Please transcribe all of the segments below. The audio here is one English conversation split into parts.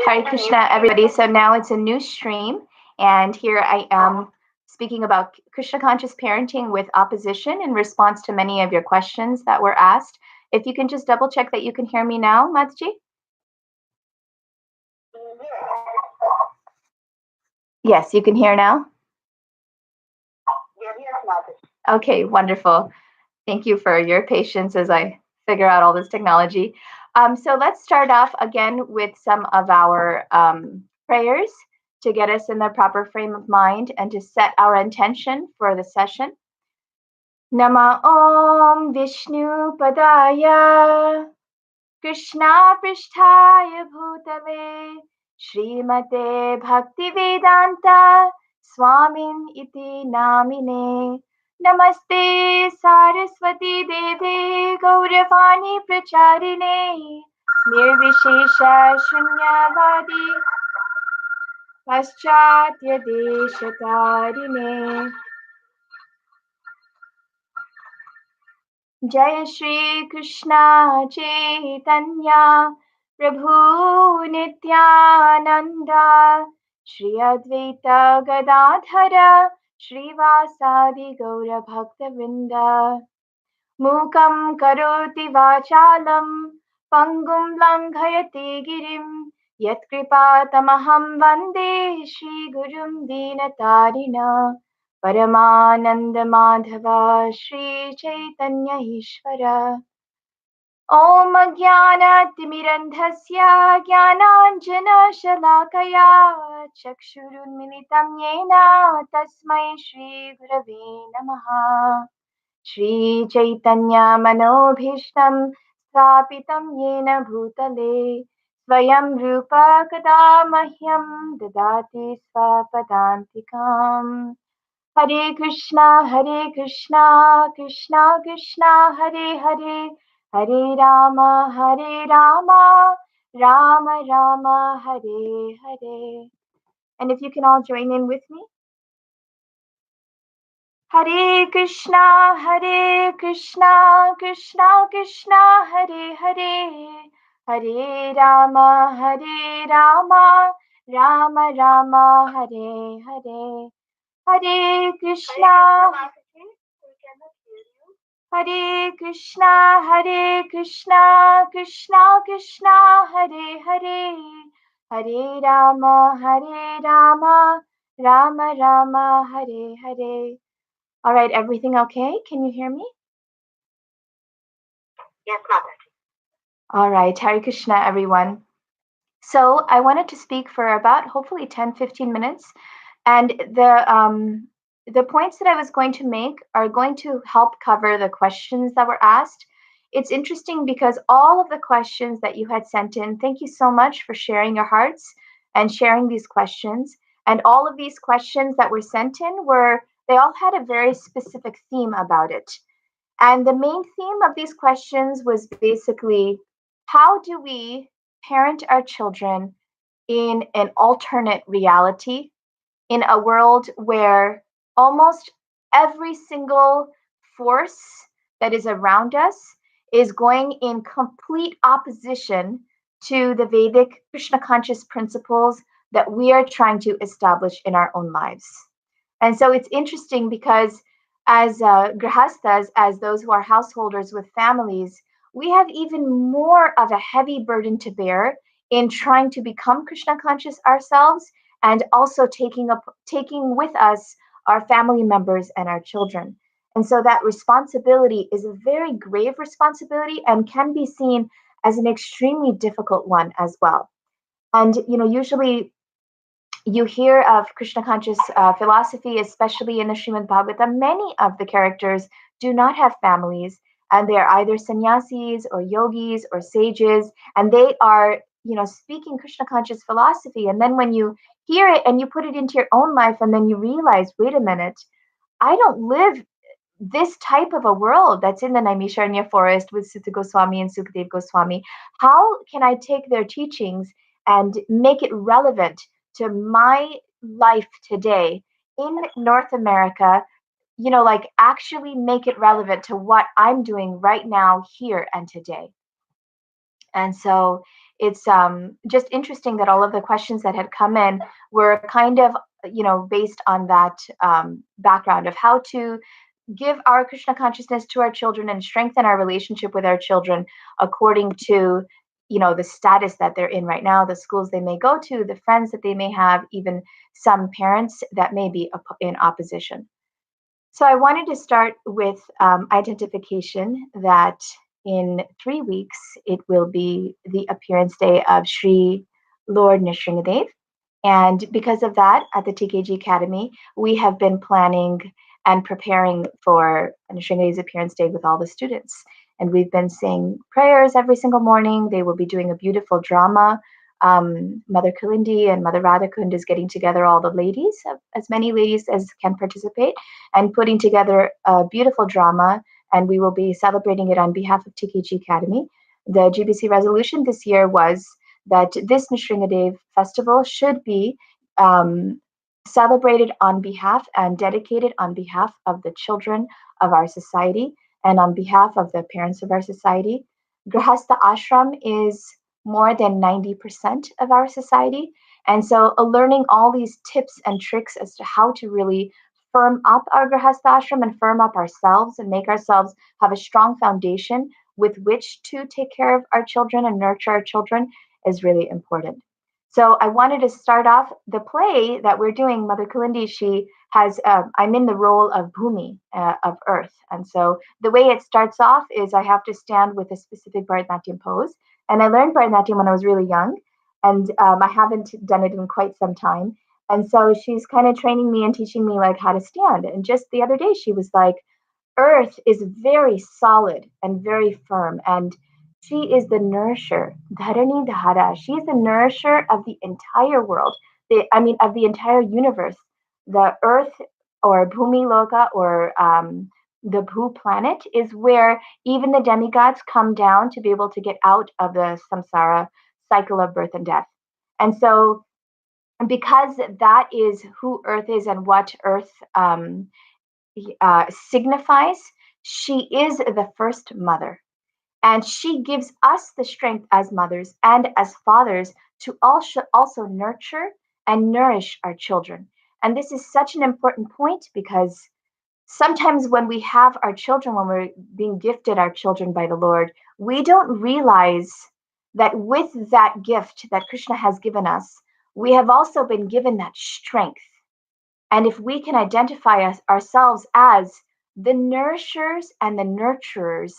Hare Krishna, everybody. So now it's a new stream, and here I am speaking about Krishna conscious parenting with opposition in response to many of your questions that were asked. If you can just double check that you can hear me now, Matji? Yes, you can hear now? Okay, wonderful. Thank you for your patience as I figure out all this technology. So let's start off again with some of our prayers to get us in the proper frame of mind and to set our intention for the session. Nama Om Vishnu Padaya Krishna Prishtaya Bhutale Srimate Bhaktivedanta Swamin Iti Namine Namaste Saraswati Deve Gauravani Pracharine Nirvishesha Shunyavadi Paschatya Deshatarine Jai Shri Krishna Chaitanya Prabhu Nityananda Shri Advaita Gadadhara Srivasadi Gaura Bhaktavinda Mukam Karoti Vachalam Pangum Langhayati Girim Yatkripa Tamaham Vande Shri Gurum Dinatarina Paramananda Madhava Shri Chaitanya Ishvara Om Jnanatimirandhasya Jnananjana Shalakaya Chakshurunmilitam Yena Tasmai Shri Gurave Namaha Shri Chaitanya Manobhishtam Sthapitam Yena Bhutale Swayam Rupa Kada Mahyam Dadati Swapadantikam Hare Krishna Krishna Krishna Hare Hare Hare Rama Rama Rama Hare Hare. And if you can all join in with me. Hare Krishna Krishna Krishna Hare Hare Hare Rama Rama Rama Hare Hare Hare Krishna Krishna Krishna Hare Hare Hare Rama Rama Hare Hare. All right, everything okay? Can you hear me? Yes, Mataji. All right, Hare Krishna, everyone. So I wanted to speak for about hopefully 10-15 minutes. And the points that I was going to make are going to help cover the questions that were asked. It's interesting because all of the questions that you had sent in, thank you so much for sharing your hearts and sharing these questions. And all of these questions that were sent in they all had a very specific theme about it. And the main theme of these questions was basically how do we parent our children in an alternate reality, in a world where almost every single force that is around us is going in complete opposition to the Vedic Krishna conscious principles that we are trying to establish in our own lives. And so it's interesting because as grihastas, as those who are householders with families, we have even more of a heavy burden to bear in trying to become Krishna conscious ourselves and also taking with us our family members and our children. And so that responsibility is a very grave responsibility and can be seen as an extremely difficult one as well. And usually you hear of Krishna conscious philosophy, especially in the Srimad Bhagavatam. Many of the characters do not have families, and they are either sannyasis or yogis or sages, and they are, speaking Krishna conscious philosophy. And then when you hear it and you put it into your own life, and then you realize, wait a minute, I don't live this type of a world that's in the Naimisharanya forest with Sutta Goswami and Sukadev Goswami. How can I take their teachings and make it relevant to my life today in North America? Like actually make it relevant to what I'm doing right now, here and today. And so it's just interesting that all of the questions that had come in were kind of, based on that background of how to give our Krishna consciousness to our children and strengthen our relationship with our children according to, the status that they're in right now, the schools they may go to, the friends that they may have, even some parents that may be in opposition. So I wanted to start with identification that in 3 weeks it will be the appearance day of Sri Lord Nrsingadev. And because of that, at the TKG Academy, we have been planning and preparing for Nrsingadev's appearance day with all the students. And we've been saying prayers every single morning. They will be doing a beautiful drama. Mother Kalindi and Mother Radhakund is getting together all the ladies, as many ladies as can participate, and putting together a beautiful drama. And we will be celebrating it on behalf of TKG Academy. The GBC resolution this year was that this Nrsingadev festival should be celebrated on behalf and dedicated on behalf of the children of our society and on behalf of the parents of our society. Grihastha ashram is more than 90% of our society. And so learning all these tips and tricks as to how to really firm up our Grihastha ashram and firm up ourselves and make ourselves have a strong foundation with which to take care of our children and nurture our children is really important. So I wanted to start off the play that we're doing. Mother Kalindi, she has, I'm in the role of Bhumi, of Earth. And so the way it starts off is I have to stand with a specific Bharatanatyam pose. And I learned Bharatanatyam when I was really young, and I haven't done it in quite some time. And so she's kind of training me and teaching me like how to stand. And just the other day, she was like, Earth is very solid and very firm, and she is the nourisher. Dharani Dhara. She is the nourisher of the entire world. Of the entire universe. The Earth, or Bhumi Loka, or the Bhu planet, is where even the demigods come down to be able to get out of the samsara cycle of birth and death. And so, because that is who Earth is and what Earth signifies, she is the first mother. And she gives us the strength as mothers and as fathers to also nurture and nourish our children. And this is such an important point because sometimes when we have our children, when we're being gifted our children by the Lord, we don't realize that with that gift that Krishna has given us, we have also been given that strength. And if we can identify ourselves as the nourishers and the nurturers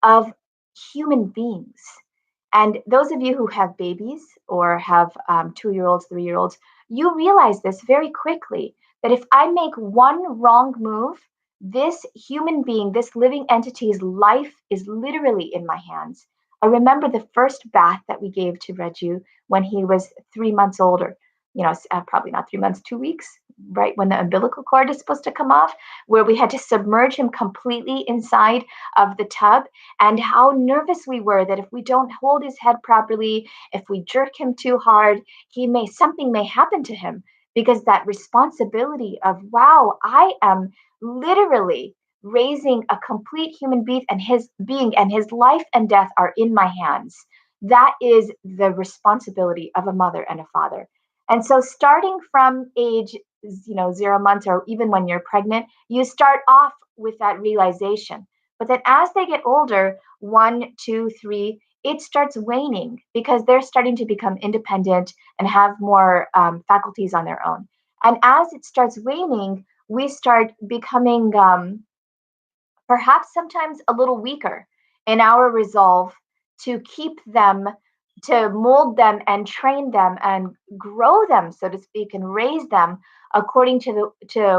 of human beings, and those of you who have babies or have 2-year-olds, 3-year-olds, you realize this very quickly that if I make one wrong move, this human being, this living entity's life is literally in my hands. I remember the first bath that we gave to Reju when he was 3 months older. Probably not 3 months, 2 weeks, right when the umbilical cord is supposed to come off, where we had to submerge him completely inside of the tub, and how nervous we were that if we don't hold his head properly, if we jerk him too hard, something may happen to him, because that responsibility of, wow, I am literally raising a complete human being, and his life and death are in my hands. That is the responsibility of a mother and a father. And so starting from age 0 months, or even when you're pregnant, you start off with that realization. But then as they get older, 1, 2, 3, it starts waning because they're starting to become independent and have more faculties on their own. And as it starts waning, we start becoming perhaps sometimes a little weaker in our resolve to keep them, to mold them and train them and grow them, so to speak, and raise them according to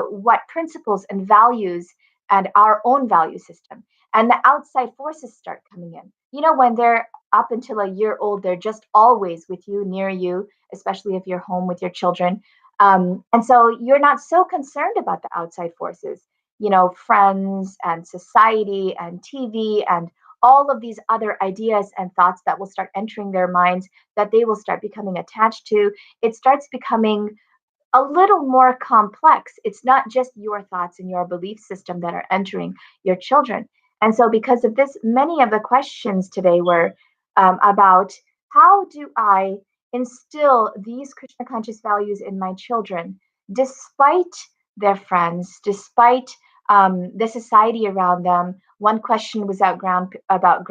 what principles and values and our own value system. And the outside forces start coming in. When they're up until a year old, they're just always with you, near you, especially if you're home with your children. And so you're not so concerned about the outside forces, friends and society and TV and all of these other ideas and thoughts that will start entering their minds, that they will start becoming attached to. It starts becoming a little more complex. It's not just your thoughts and your belief system that are entering your children. And so because of this, many of the questions today were about How do I instill these Krishna conscious values in my children, despite their friends, despite the society around them? One question was about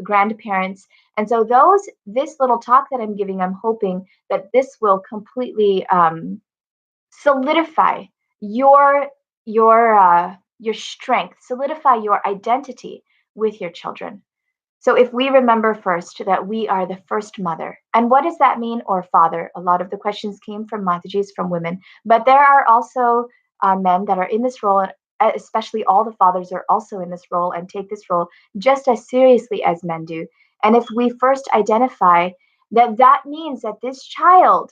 grandparents, and so this little talk that I'm giving, I'm hoping that this will completely solidify your your strength, solidify your identity with your children. So if we remember first that we are the first mother, and what does that mean, or father? A lot of the questions came from Mataji's, from women, but there are also men that are in this role, and especially all the fathers are also in this role and take this role just as seriously as men do. And if we first identify that that means that this child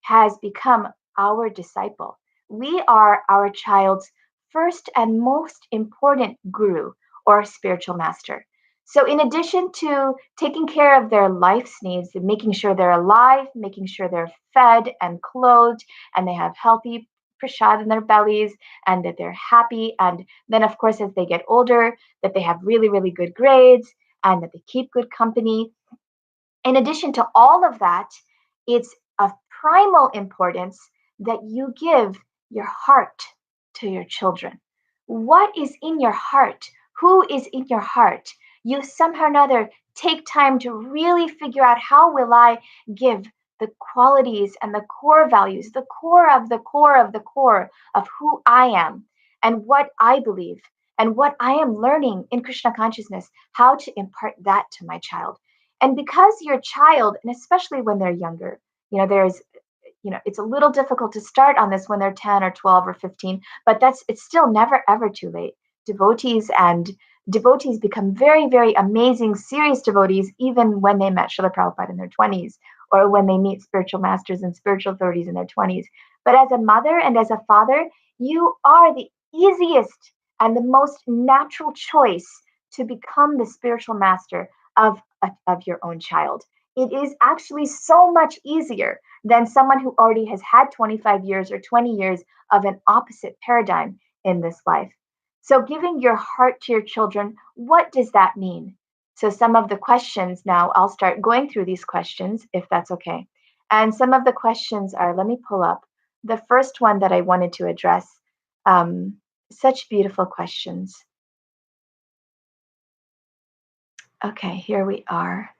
has become our disciple, we are our child's first and most important guru or spiritual master. So, in addition to taking care of their life's needs, making sure they're alive, making sure they're fed and clothed, and they have healthy prasad in their bellies, and that they're happy, and then, of course, as they get older, that they have really, really good grades, and that they keep good company. In addition to all of that, it's of primal importance that you give your heart to your children. What is in your heart? Who is in your heart? You somehow or another take time to really figure out, how will I give the qualities and the core values, the core of the core of the core of who I am and what I believe and what I am learning in Krishna consciousness, how to impart that to my child. And because your child, and especially when they're younger, there's, it's a little difficult to start on this when they're 10 or 12 or 15, but it's still never ever too late. Devotees become very, very amazing, serious devotees, even when they met Srila Prabhupada in their 20s, or when they meet spiritual masters and spiritual authorities in their 20s. But as a mother and as a father, you are the easiest and the most natural choice to become the spiritual master of your own child. It is actually so much easier than someone who already has had 25 years or 20 years of an opposite paradigm in this life. So, giving your heart to your children, what does that mean? So, some of the questions now, I'll start going through these questions if that's okay. And some of the questions are, let me pull up the first one that I wanted to address. Such beautiful questions. Okay, here we are.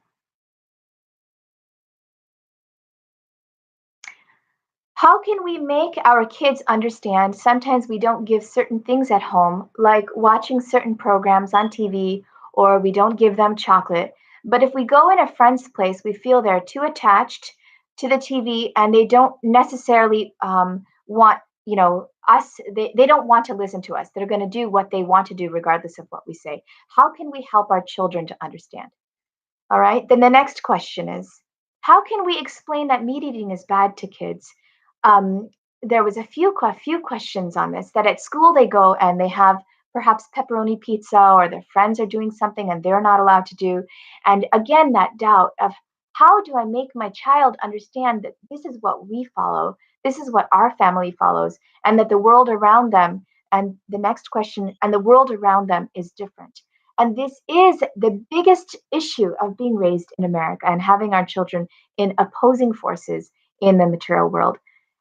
How can we make our kids understand sometimes we don't give certain things at home, like watching certain programs on TV, or we don't give them chocolate? But if we go in a friend's place, we feel they're too attached to the TV and they don't necessarily want, us, they don't want to listen to us. They're going to do what they want to do, regardless of what we say. How can we help our children to understand? All right. Then the next question is, how can we explain that meat eating is bad to kids? Um, there was a few questions on this, that at school they go and they have perhaps pepperoni pizza, or their friends are doing something and they're not allowed to do. And again, that doubt of, how do I make my child understand that this is what we follow, this is what our family follows, and that the world around them, and the next question, and the world around them is different. And this is the biggest issue of being raised in America and having our children in opposing forces in the material world.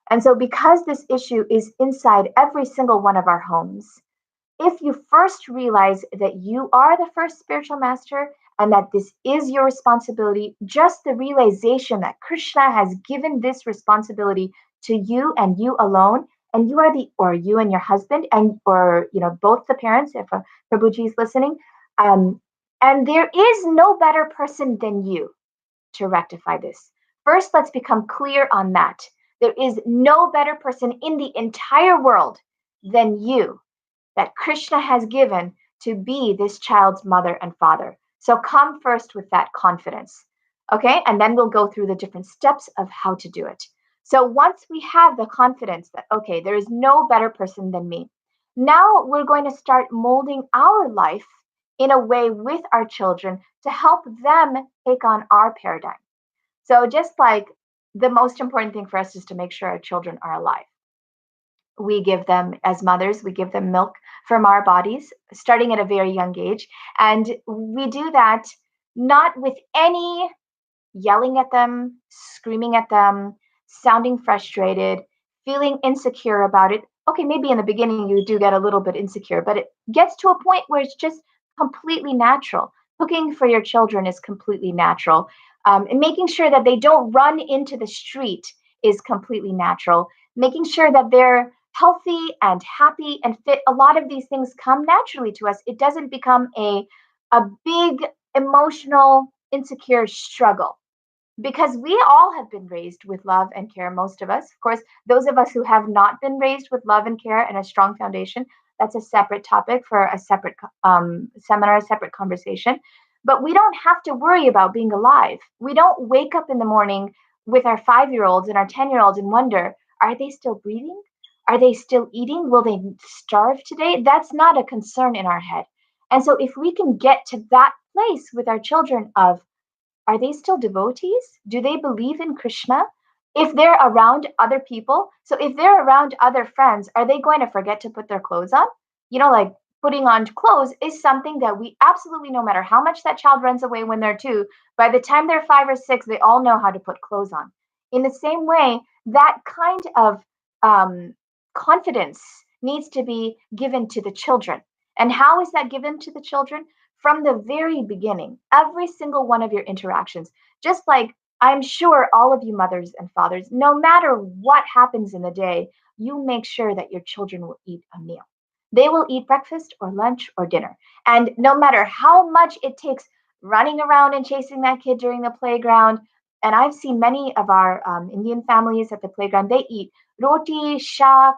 And so, because this issue is inside every single one of our homes, if you first realize that you are the first spiritual master and that this is your responsibility, just the realization that Krishna has given this responsibility to you and you alone, and you are or you and your husband, and or both the parents, if Prabhuji is listening, um, and there is no better person than you to rectify this. First, let's become clear on that. There is no better person in the entire world than you, that Krishna has given to be this child's mother and father. So come first with that confidence. Okay. And then we'll go through the different steps of how to do it. So once we have the confidence that, okay, there is no better person than me, now we're going to start molding our life in a way with our children to help them take on our paradigm. So, just like the most important thing for us is to make sure our children are alive. We give them, as mothers, we give them milk from our bodies, starting at a very young age. And we do that not with any yelling at them, screaming at them, sounding frustrated, feeling insecure about it. Okay, maybe in the beginning you do get a little bit insecure, but it gets to a point where it's just completely natural. Cooking for your children is completely natural. And making sure that they don't run into the street is completely natural. Making sure that they're healthy and happy and fit, a lot of these things come naturally to us. It doesn't become a big emotional insecure struggle because we all have been raised with love and care, most of us. Of course, those of us who have not been raised with love and care and a strong foundation, that's a separate topic for a separate seminar, a separate conversation. But we don't have to worry about being alive. We don't wake up in the morning with our 5-year-olds and our 10-year-olds and wonder, are they still breathing? Are they still eating? Will they starve today? That's not a concern in our head. And so, if we can get to that place with our children of, are they still devotees? Do they believe in Krishna? If they're around other people, so if they're around other friends, are they going to forget to put their clothes on? Like putting on clothes is something that we absolutely, no matter how much that child runs away when they're 2, by the time they're 5 or 6, they all know how to put clothes on. In the same way, that kind of um, confidence needs to be given to the children. And how is that given to the children? From the very beginning, every single one of your interactions, just like I'm sure all of you mothers and fathers, no matter what happens in the day, you make sure that your children will eat a meal. They will eat breakfast or lunch or dinner. And no matter how much it takes running around and chasing that kid during the playground, and I've seen many of our Indian families at the playground, they eat roti, shak,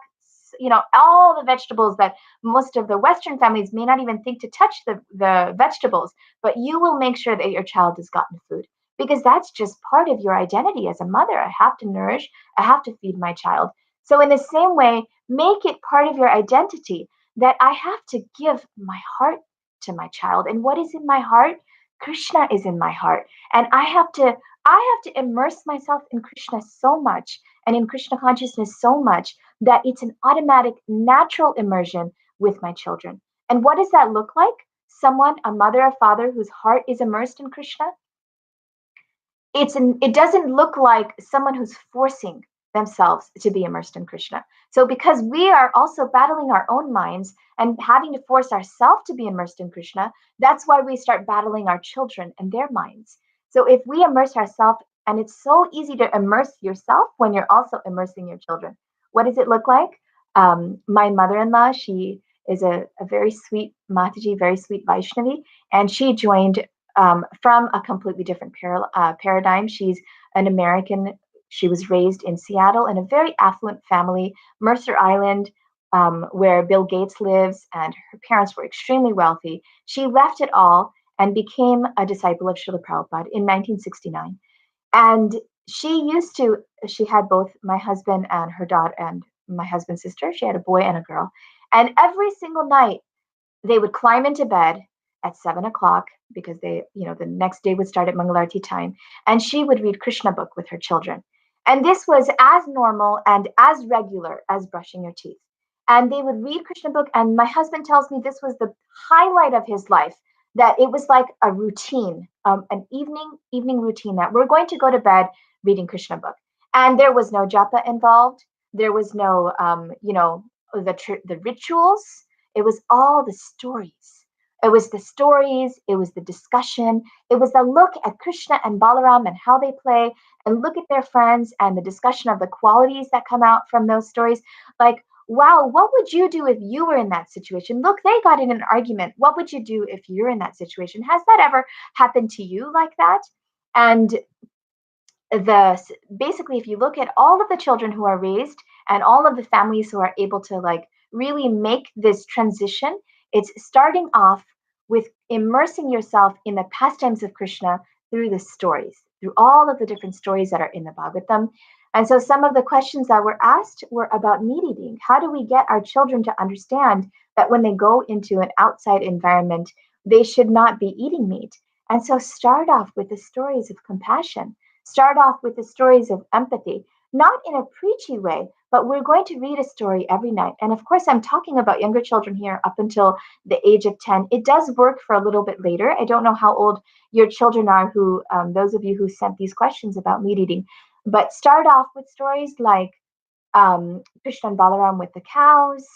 all the vegetables that most of the Western families may not even think to touch the vegetables, but you will make sure that your child has gotten food because that's just part of your identity as a mother. I have to nourish, I have to feed my child. So, in the same way, make it part of your identity that I have to give my heart to my child. And what is in my heart? Krishna is in my heart. And I have to immerse myself in Krishna so much and in Krishna consciousness so much that it's an automatic, natural immersion with my children. And what does that look like? Someone, a mother or father whose heart is immersed in Krishna, it doesn't look like someone who's forcing themselves to be immersed in Krishna. So because we are also battling our own minds and having to force ourselves to be immersed in Krishna, that's why we start battling our children and their minds. So if we immerse ourselves, and it's so easy to immerse yourself when you're also immersing your children. What does it look like? My mother-in-law, she is a very sweet Mataji, very sweet Vaishnavi, and she joined from a completely different paradigm. She's an American. She was raised in Seattle in a very affluent family, Mercer Island, where Bill Gates lives, and her parents were extremely wealthy. She left it all and became a disciple of Srila Prabhupada in 1969. And she had both my husband and her daughter and my husband's sister. She had a boy and a girl. And every single night, they would climb into bed at 7 o'clock because the next day would start at Mangalarti time, and she would read Krishna book with her children. And this was as normal and as regular as brushing your teeth. And they would read Krishna book, and my husband tells me this was the highlight of his life. That it was like a routine, an evening routine that we're going to go to bed reading Krishna book, and there was no japa involved. There was no, the rituals. It was all the stories. It was the stories, it was the discussion, it was the look at Krishna and Balaram and how they play, and look at their friends and the discussion of the qualities that come out from those stories. Like, wow, what would you do if you were in that situation? Look, they got in an argument. What would you do if you're in that situation? Has that ever happened to you like that? And basically, if you look at all of the children who are raised and all of the families who are able to like really make this transition, it's starting off with immersing yourself in the pastimes of Krishna through the stories, through all of the different stories that are in the Bhagavatam. And so some of the questions that were asked were about meat eating. How do we get our children to understand that when they go into an outside environment, they should not be eating meat? And so start off with the stories of compassion. Start off with the stories of empathy. not in a preachy way, but we're going to read a story every night. And of course, I'm talking about younger children here up until the age of 10. It does work for a little bit later. I don't know how old your children are, who, those of you who sent these questions about meat eating, but start off with stories like Krishna and Balaram with the cows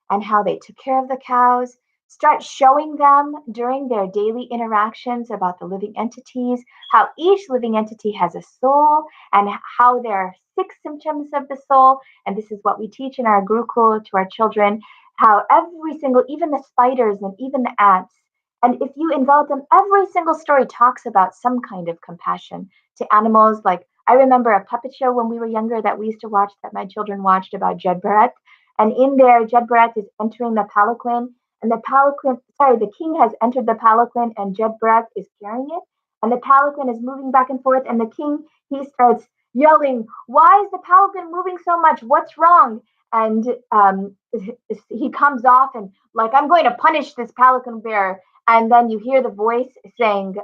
and how they took care of the cows. Start showing them during their daily interactions about the living entities, how each living entity has a soul, and how there are six symptoms of the soul. And this is what we teach in our Gurukul to our children, how every single, even the spiders and even the ants, and if you involve them, every single story talks about some kind of compassion to animals. Like I remember a puppet show when we were younger that we used to watch, that my children watched, about Jed Barrett. And in there, Jed Barrett is entering the palanquin, and the palanquin, sorry, the king has entered the palanquin, and Jed Barrett is carrying it. And the palanquin is moving back and forth, and the king, he starts yelling, "Why is the palanquin moving so much? What's wrong?" And he comes off and, like, "I'm going to punish this palanquin bear." And then you hear the voice saying,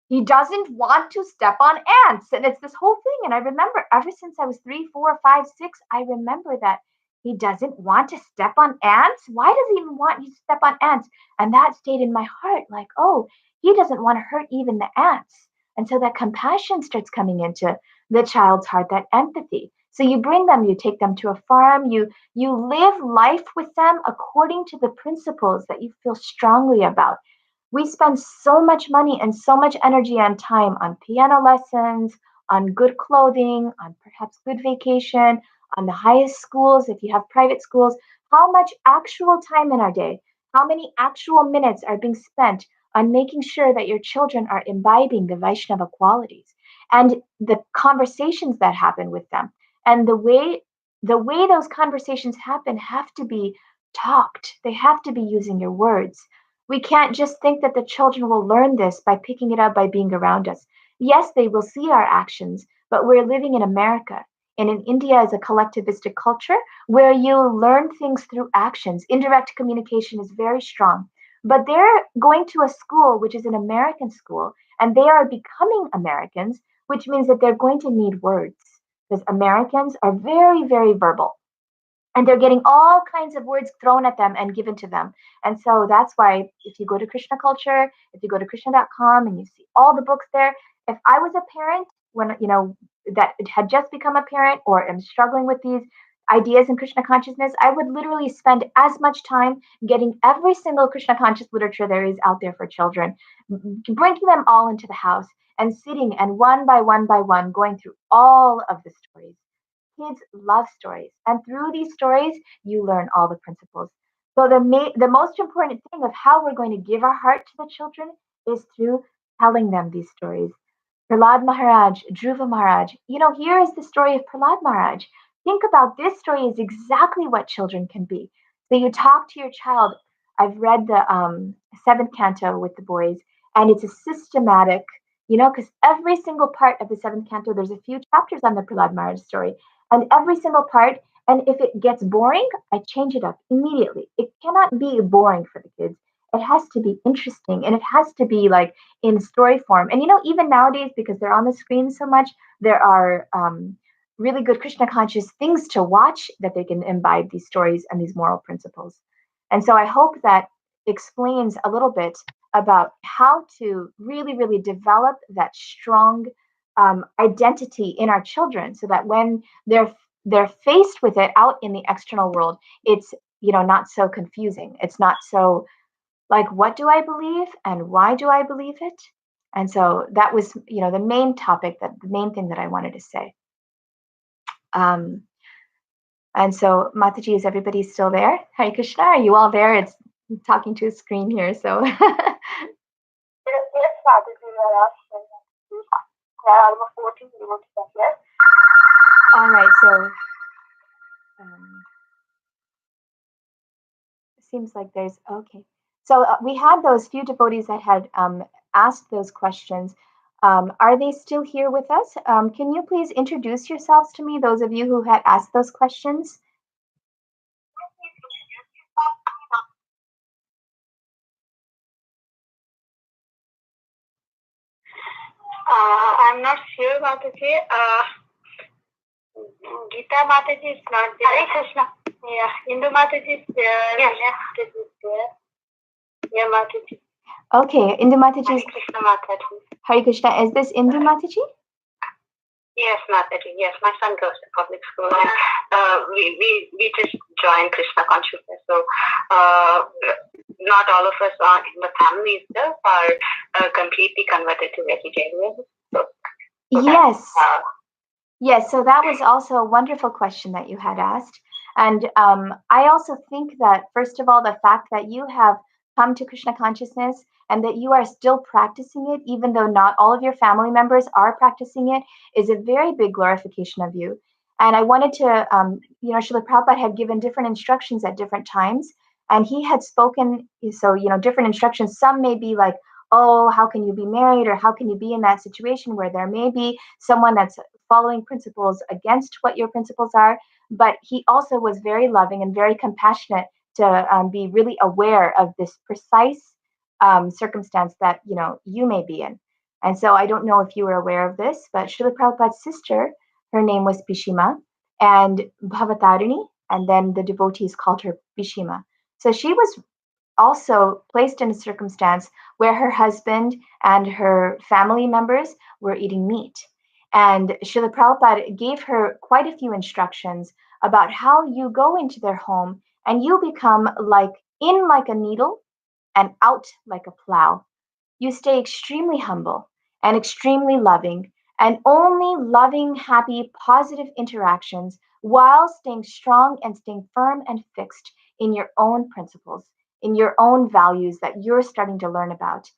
he doesn't want to step on ants. And it's this whole thing. And I remember ever since I was 3, 4, 5, 6, I remember that he doesn't want to step on ants. Why does he even want you to step on ants? And that stayed in my heart, like, oh, he doesn't want to hurt even the ants. And so that compassion starts coming into the child's heart, that empathy. So you bring them, you take them to a farm, you live life with them according to the principles that you feel strongly about. We spend so much money and so much energy and time on piano lessons, on good clothing, on perhaps good vacation, on the highest schools, if you have private schools. How much actual time in our day, how many actual minutes are being spent on making sure that your children are imbibing the Vaishnava qualities and the conversations that happen with them, and the way those conversations happen have to be talked. They have to be using your words. We can't just think that the children will learn this by picking it up by being around us. Yes, they will see our actions, but we're living in America. And in India is a collectivistic culture where you learn things through actions. Indirect communication is very strong. But they're going to a school which is an American school, and they are becoming Americans, which means that they're going to need words, because Americans are very, very verbal, and they're getting all kinds of words thrown at them and given to them. And so that's why if you go to Krishna culture, if you go to krishna.com and you see all the books there, if I was a parent, when that had just become a parent or am struggling with these ideas in Krishna consciousness, I would literally spend as much time getting every single Krishna conscious literature there is out there for children, bringing them all into the house and sitting and one by one going through all of the stories. Kids love stories, and through these stories, you learn all the principles. So the most important thing of how we're going to give our heart to the children is through telling them these stories. Prahlad Maharaj, Dhruva Maharaj. Here is the story of Prahlad Maharaj. Think about this story is exactly what children can be. So you talk to your child. I've read the seventh canto with the boys, and it's a systematic, because every single part of the seventh canto, there's a few chapters on the Prahlad Maharaj story, and every single part. And if it gets boring, I change it up immediately. It cannot be boring for the kids. It has to be interesting, and it has to be like in story form. And even nowadays, because they're on the screen so much, there are really good Krishna conscious things to watch that they can imbibe these stories and these moral principles. And so I hope that explains a little bit about how to really, really develop that strong identity in our children, so that when they're faced with it out in the external world, it's not so confusing. It's not so like, what do I believe and why do I believe it? And so that was, the main topic, that the main thing that I wanted to say. Um, and so, Mataji, is everybody still there? Hare Krishna, are you all there? It's talking to a screen here, so. Yes, Mataji, there are almost 14 devotees here. All right, so seems like there's okay. So we had those few devotees that had asked those questions. Are they still here with us? Can you please introduce yourselves to me, those of you who had asked those questions? I'm not sure, Mataji. Gita Mataji is not there. Hare Krishna. Yeah, Indu Mataji is there. Yes. Mataji is there. Yeah, Mataji. Okay, Indu Mataji. Hare Krishna Mataji. Hare Krishna. Is this Indu Mataji? Yes, Mataji. Yes, my son goes to public school, and we just joined Krishna consciousness. So, not all of us in the family itself are completely converted to vegetarian. So yes. Yes, so that was also a wonderful question that you had asked. And I also think that, first of all, the fact that you have come to Krishna consciousness and that you are still practicing it, even though not all of your family members are practicing it, is a very big glorification of you. And I wanted to, Srila Prabhupada had given different instructions at different times, and he had spoken, so, different instructions. Some may be like, oh, how can you be married, or how can you be in that situation where there may be someone that's following principles against what your principles are. But he also was very loving and very compassionate to be really aware of this precise circumstance that you may be in. And so I don't know if you were aware of this, but Srila Prabhupada's sister, her name was Bhishima, and Bhavatarini, and then the devotees called her Bhishima. So she was also placed in a circumstance where her husband and her family members were eating meat. And Srila Prabhupada gave her quite a few instructions about how you go into their home and you become like a needle and out like a plow. You stay extremely humble and extremely loving, and only loving, happy, positive interactions while staying strong and staying firm and fixed in your own principles, in your own values that you're starting to learn about.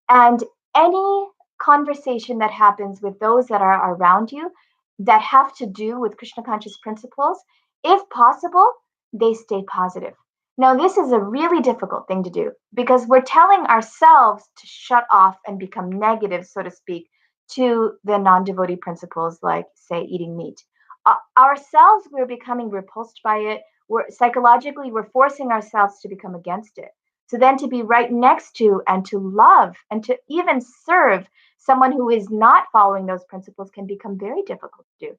And any conversation that happens with those that are around you that have to do with Krishna conscious principles, if possible, they stay positive. Now, this is a really difficult thing to do because we're telling ourselves to shut off and become negative, so to speak, to the non devotee principles, like, say, eating meat. Ourselves, we're becoming repulsed by it. We're psychologically, we're forcing ourselves to become against it. So then to be right next to and to love and to even serve someone who is not following those principles can become very difficult to do.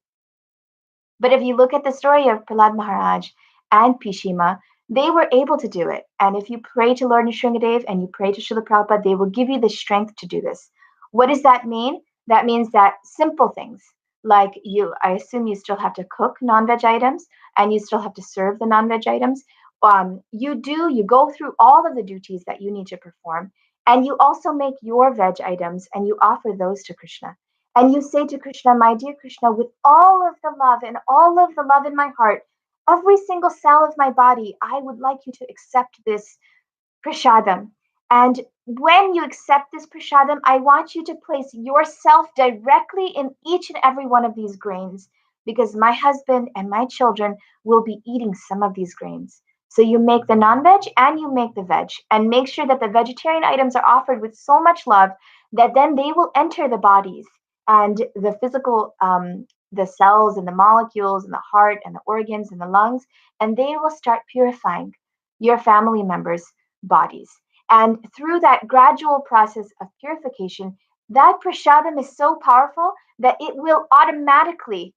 But if you look at the story of Prahlad Maharaj and Bhishima, they were able to do it. And if you pray to Lord Nrsingadev and you pray to Srila Prabhupada, they will give you the strength to do this. What does that mean? That means that simple things like I assume you still have to cook non-veg items and you still have to serve the non-veg items. You go through all of the duties that you need to perform, and you also make your veg items and you offer those to Krishna. And you say to Krishna, my dear Krishna, with all of the love and all of the love in my heart, every single cell of my body, I would like you to accept this prasadam. And when you accept this prasadam, I want you to place yourself directly in each and every one of these grains, because my husband and my children will be eating some of these grains. So you make the non-veg and you make the veg, and make sure that the vegetarian items are offered with so much love that then they will enter the bodies and the physical, the cells and the molecules and the heart and the organs and the lungs, and they will start purifying your family members' bodies. And through that gradual process of purification, that prasadam is so powerful that it will automatically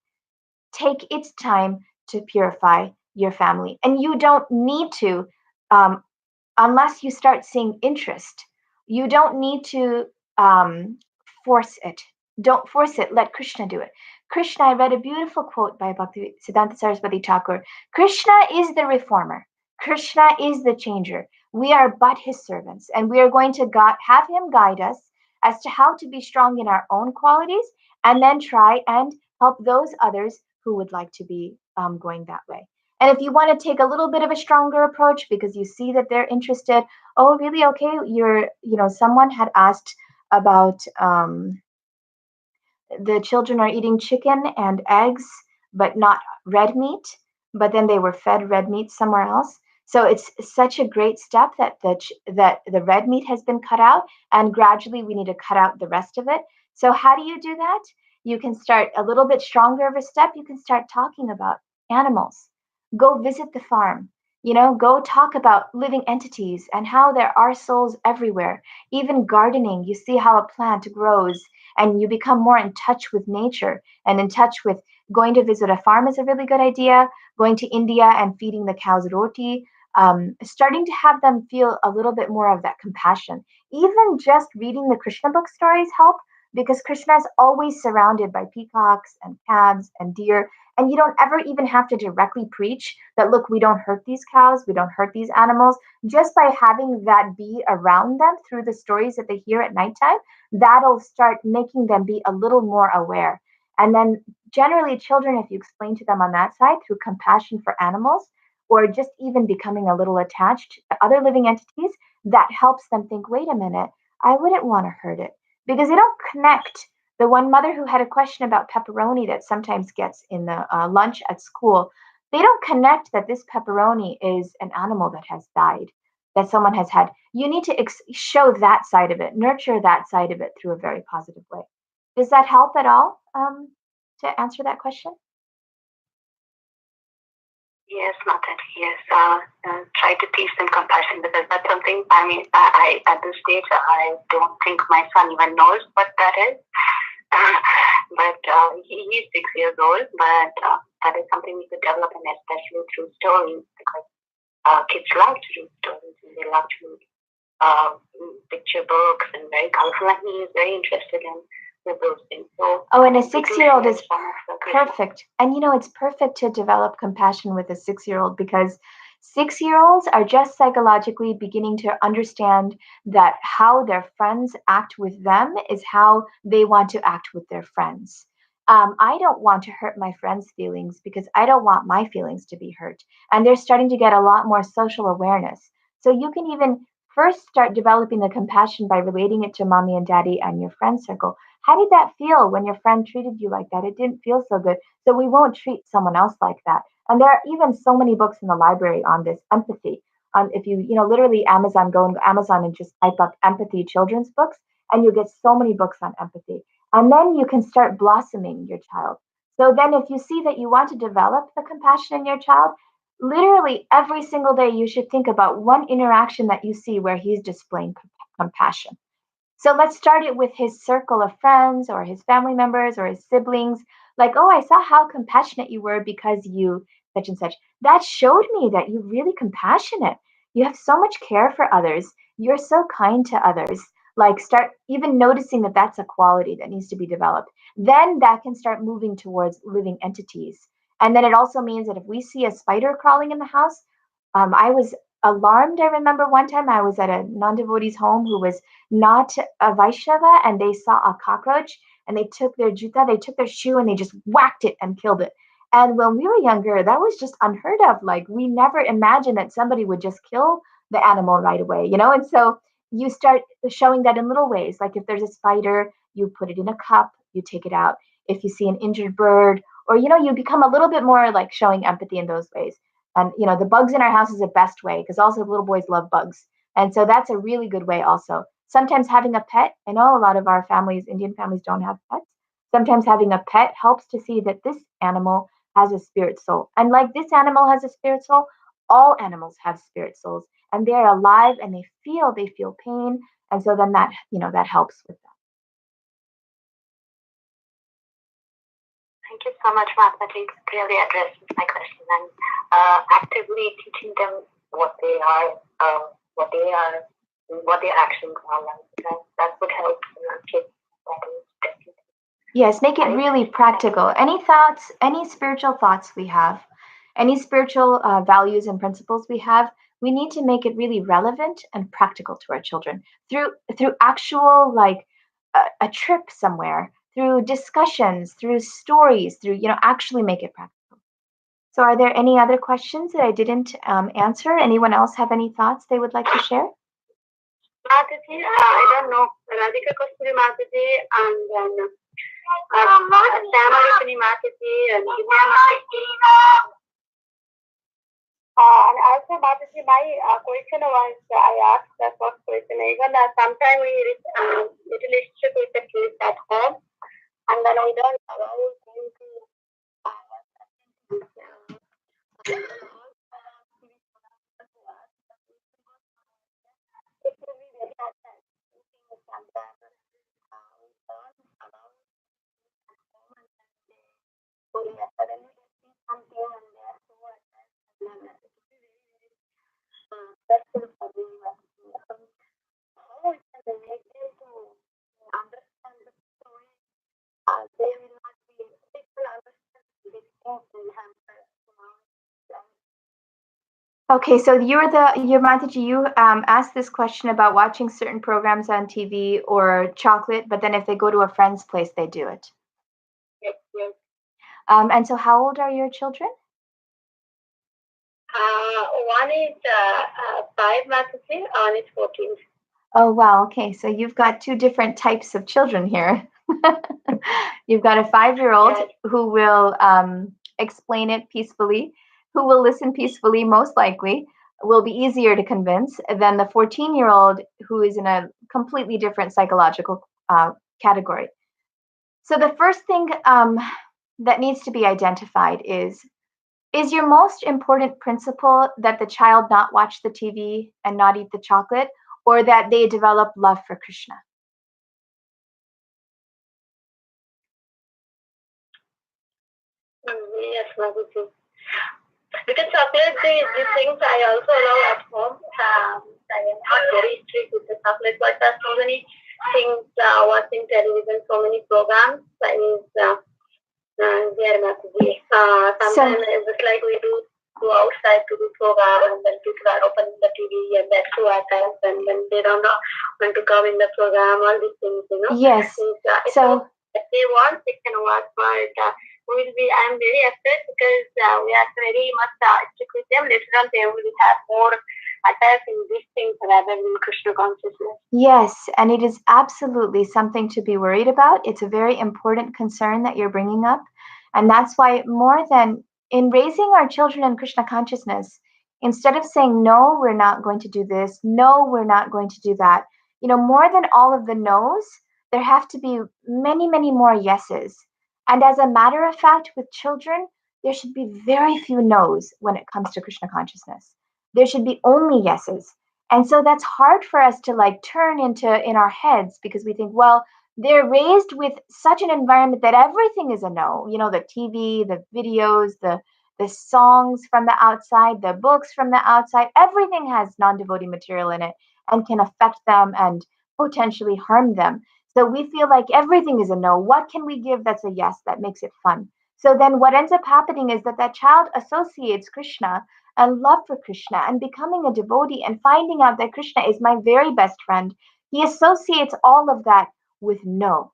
take its time to purify your family. And you don't need to, unless you start seeing interest, you don't need to force it. Don't force it. Let Krishna do it. Krishna, I read a beautiful quote by Bhakti Siddhanta Saraswati Thakur. Krishna is the reformer. Krishna is the changer. We are but his servants, and we are going to have him guide us as to how to be strong in our own qualities, and then try and help those others who would like to be going that way. And if you want to take a little bit of a stronger approach because you see that they're interested, oh, really? Okay, someone had asked about the children are eating chicken and eggs, but not red meat, but then they were fed red meat somewhere else. So it's such a great step that the red meat has been cut out, and gradually we need to cut out the rest of it. So how do you do that? You can start a little bit stronger of a step. You can start talking about animals. Go visit the farm. Go talk about living entities and how there are souls everywhere. Even gardening, you see how a plant grows and you become more in touch with nature and in touch with going to visit a farm is a really good idea. Going to India and feeding the cows roti, starting to have them feel a little bit more of that compassion. Even just reading the Krishna book stories help because Krishna is always surrounded by peacocks and calves and deer. And you don't ever even have to directly preach that, look, we don't hurt these cows, we don't hurt these animals. Just by having that be around them through the stories that they hear at nighttime, that'll start making them be a little more aware. And then generally, children, if you explain to them on that side through compassion for animals, or just even becoming a little attached to other living entities, that helps them think, wait a minute, I wouldn't want to hurt it. Because they don't connect. The one mother who had a question about pepperoni that sometimes gets in the lunch at school, they don't connect that this pepperoni is an animal that has died, that someone has had. You need to show that side of it, nurture that side of it through a very positive way. Does that help at all to answer that question? Yes, Mataji, yes. Try to teach them compassion because that's something, I mean, I at this stage, I don't think my son even knows what that is. But he's 6 years old, but that is something we could develop, and especially through stories because kids love to read stories and they love to read picture books and very colorful, and he is very interested in those things. So, oh, and a 6-year-old is perfect. And it's perfect to develop compassion with a 6-year-old because 6-year-olds are just psychologically beginning to understand that how their friends act with them is how they want to act with their friends. I don't want to hurt my friends' feelings because I don't want my feelings to be hurt. And they're starting to get a lot more social awareness. So you can even first start developing the compassion by relating it to mommy and daddy and your friend circle. How did that feel when your friend treated you like that? It didn't feel so good. So we won't treat someone else like that. And there are even so many books in the library on this empathy. If you literally go on Amazon and just type up empathy children's books, and you get so many books on empathy. And then you can start blossoming your child. So then if you see that you want to develop the compassion in your child, literally every single day you should think about one interaction that you see where he's displaying compassion. So let's start it with his circle of friends or his family members or his siblings. Like, oh, I saw how compassionate you were because you such and such. That showed me that you're really compassionate. You have so much care for others. You're so kind to others. Like, start even noticing that that's a quality that needs to be developed. Then that can start moving towards living entities. And then it also means that if we see a spider crawling in the house, I was alarmed. I remember one time I was at a non devotee's home who was not a Vaishnava, and they saw a cockroach and they took their juta, they took their shoe and they just whacked it and killed it. And when we were younger, that was just unheard of. Like, we never imagined that somebody would just kill the animal right away. And so you start showing that in little ways. Like, if there's a spider, you put it in a cup, you take it out. If you see an injured bird, or you become a little bit more like showing empathy in those ways. And the bugs in our house is the best way because also little boys love bugs. And so that's a really good way also. Sometimes having a pet, I know a lot of our families, Indian families, don't have pets. Sometimes having a pet helps to see that this animal has a spirit soul. And like this animal has a spirit soul, all animals have spirit souls. And they're alive and they feel pain. And so then that helps with that. Thank you so much, Mataji. Clearly addresses my question and actively teaching them what they are, what their actions are like. That would help kids. Yes, make it really practical. Any thoughts, any spiritual thoughts we have, any spiritual values and principles we have, we need to make it really relevant and practical to our children through actual like a trip somewhere, through discussions, through stories, through actually make it practical. So, are there any other questions that I didn't answer? Anyone else have any thoughts they would like to share? Mataji, I don't know. Radhika Kasturi Mataji and then Shyamalakshmi Mataji and Vidya Mataji. And also, Mataji, my question was, I asked the first question, even sometime we little issue with the kids at home, and then we don't allow them to Okay, so you're Mataji, you asked this question about watching certain programs on TV or chocolate, but then if they go to a friend's place, they do it. Yes, yes. And so how old are your children? One is 5 Mataji, one is 14. Oh, wow. Okay, so you've got two different types of children here. You've got a 5-year-old Yes. who will explain it peacefully, who will listen peacefully, most likely, will be easier to convince than the 14-year-old who is in a completely different psychological category. So the first thing that needs to be identified is your most important principle that the child not watch the TV and not eat the chocolate, or that they develop love for Krishna? Yes, Mataji. Because chocolate, these things I also love at home. I am not very strict with the chocolate, but there's so many things watching television, so many programs. I mean, there must be. Sometimes it's like we do go outside to do program, and then people are opening the TV, and that's two times, and then they don't know when to come in the program, all these things, you know. Yes. So if they want, they can watch, but I'm very afraid because we are very much strict with them. Later on, they will have more attached in these things rather than Krishna consciousness. Yes, and it is absolutely something to be worried about. It's a very important concern that you're bringing up. And that's why, more than in raising our children in Krishna consciousness, instead of saying, no, we're not going to do this, no, we're not going to do that, more than all of the no's, there have to be many, many more yeses. And as a matter of fact, with children, there should be very few no's when it comes to Krishna consciousness. There should be only yeses. And so that's hard for us to like turn into in our heads because we think, well, they're raised with such an environment that everything is a no. The TV, the videos, the songs from the outside, the books from the outside, everything has non-devotee material in it and can affect them and potentially harm them. So we feel like everything is a no. What can we give that's a yes that makes it fun? So then what ends up happening is that child associates Krishna and love for Krishna and becoming a devotee and finding out that Krishna is my very best friend. He associates all of that with no.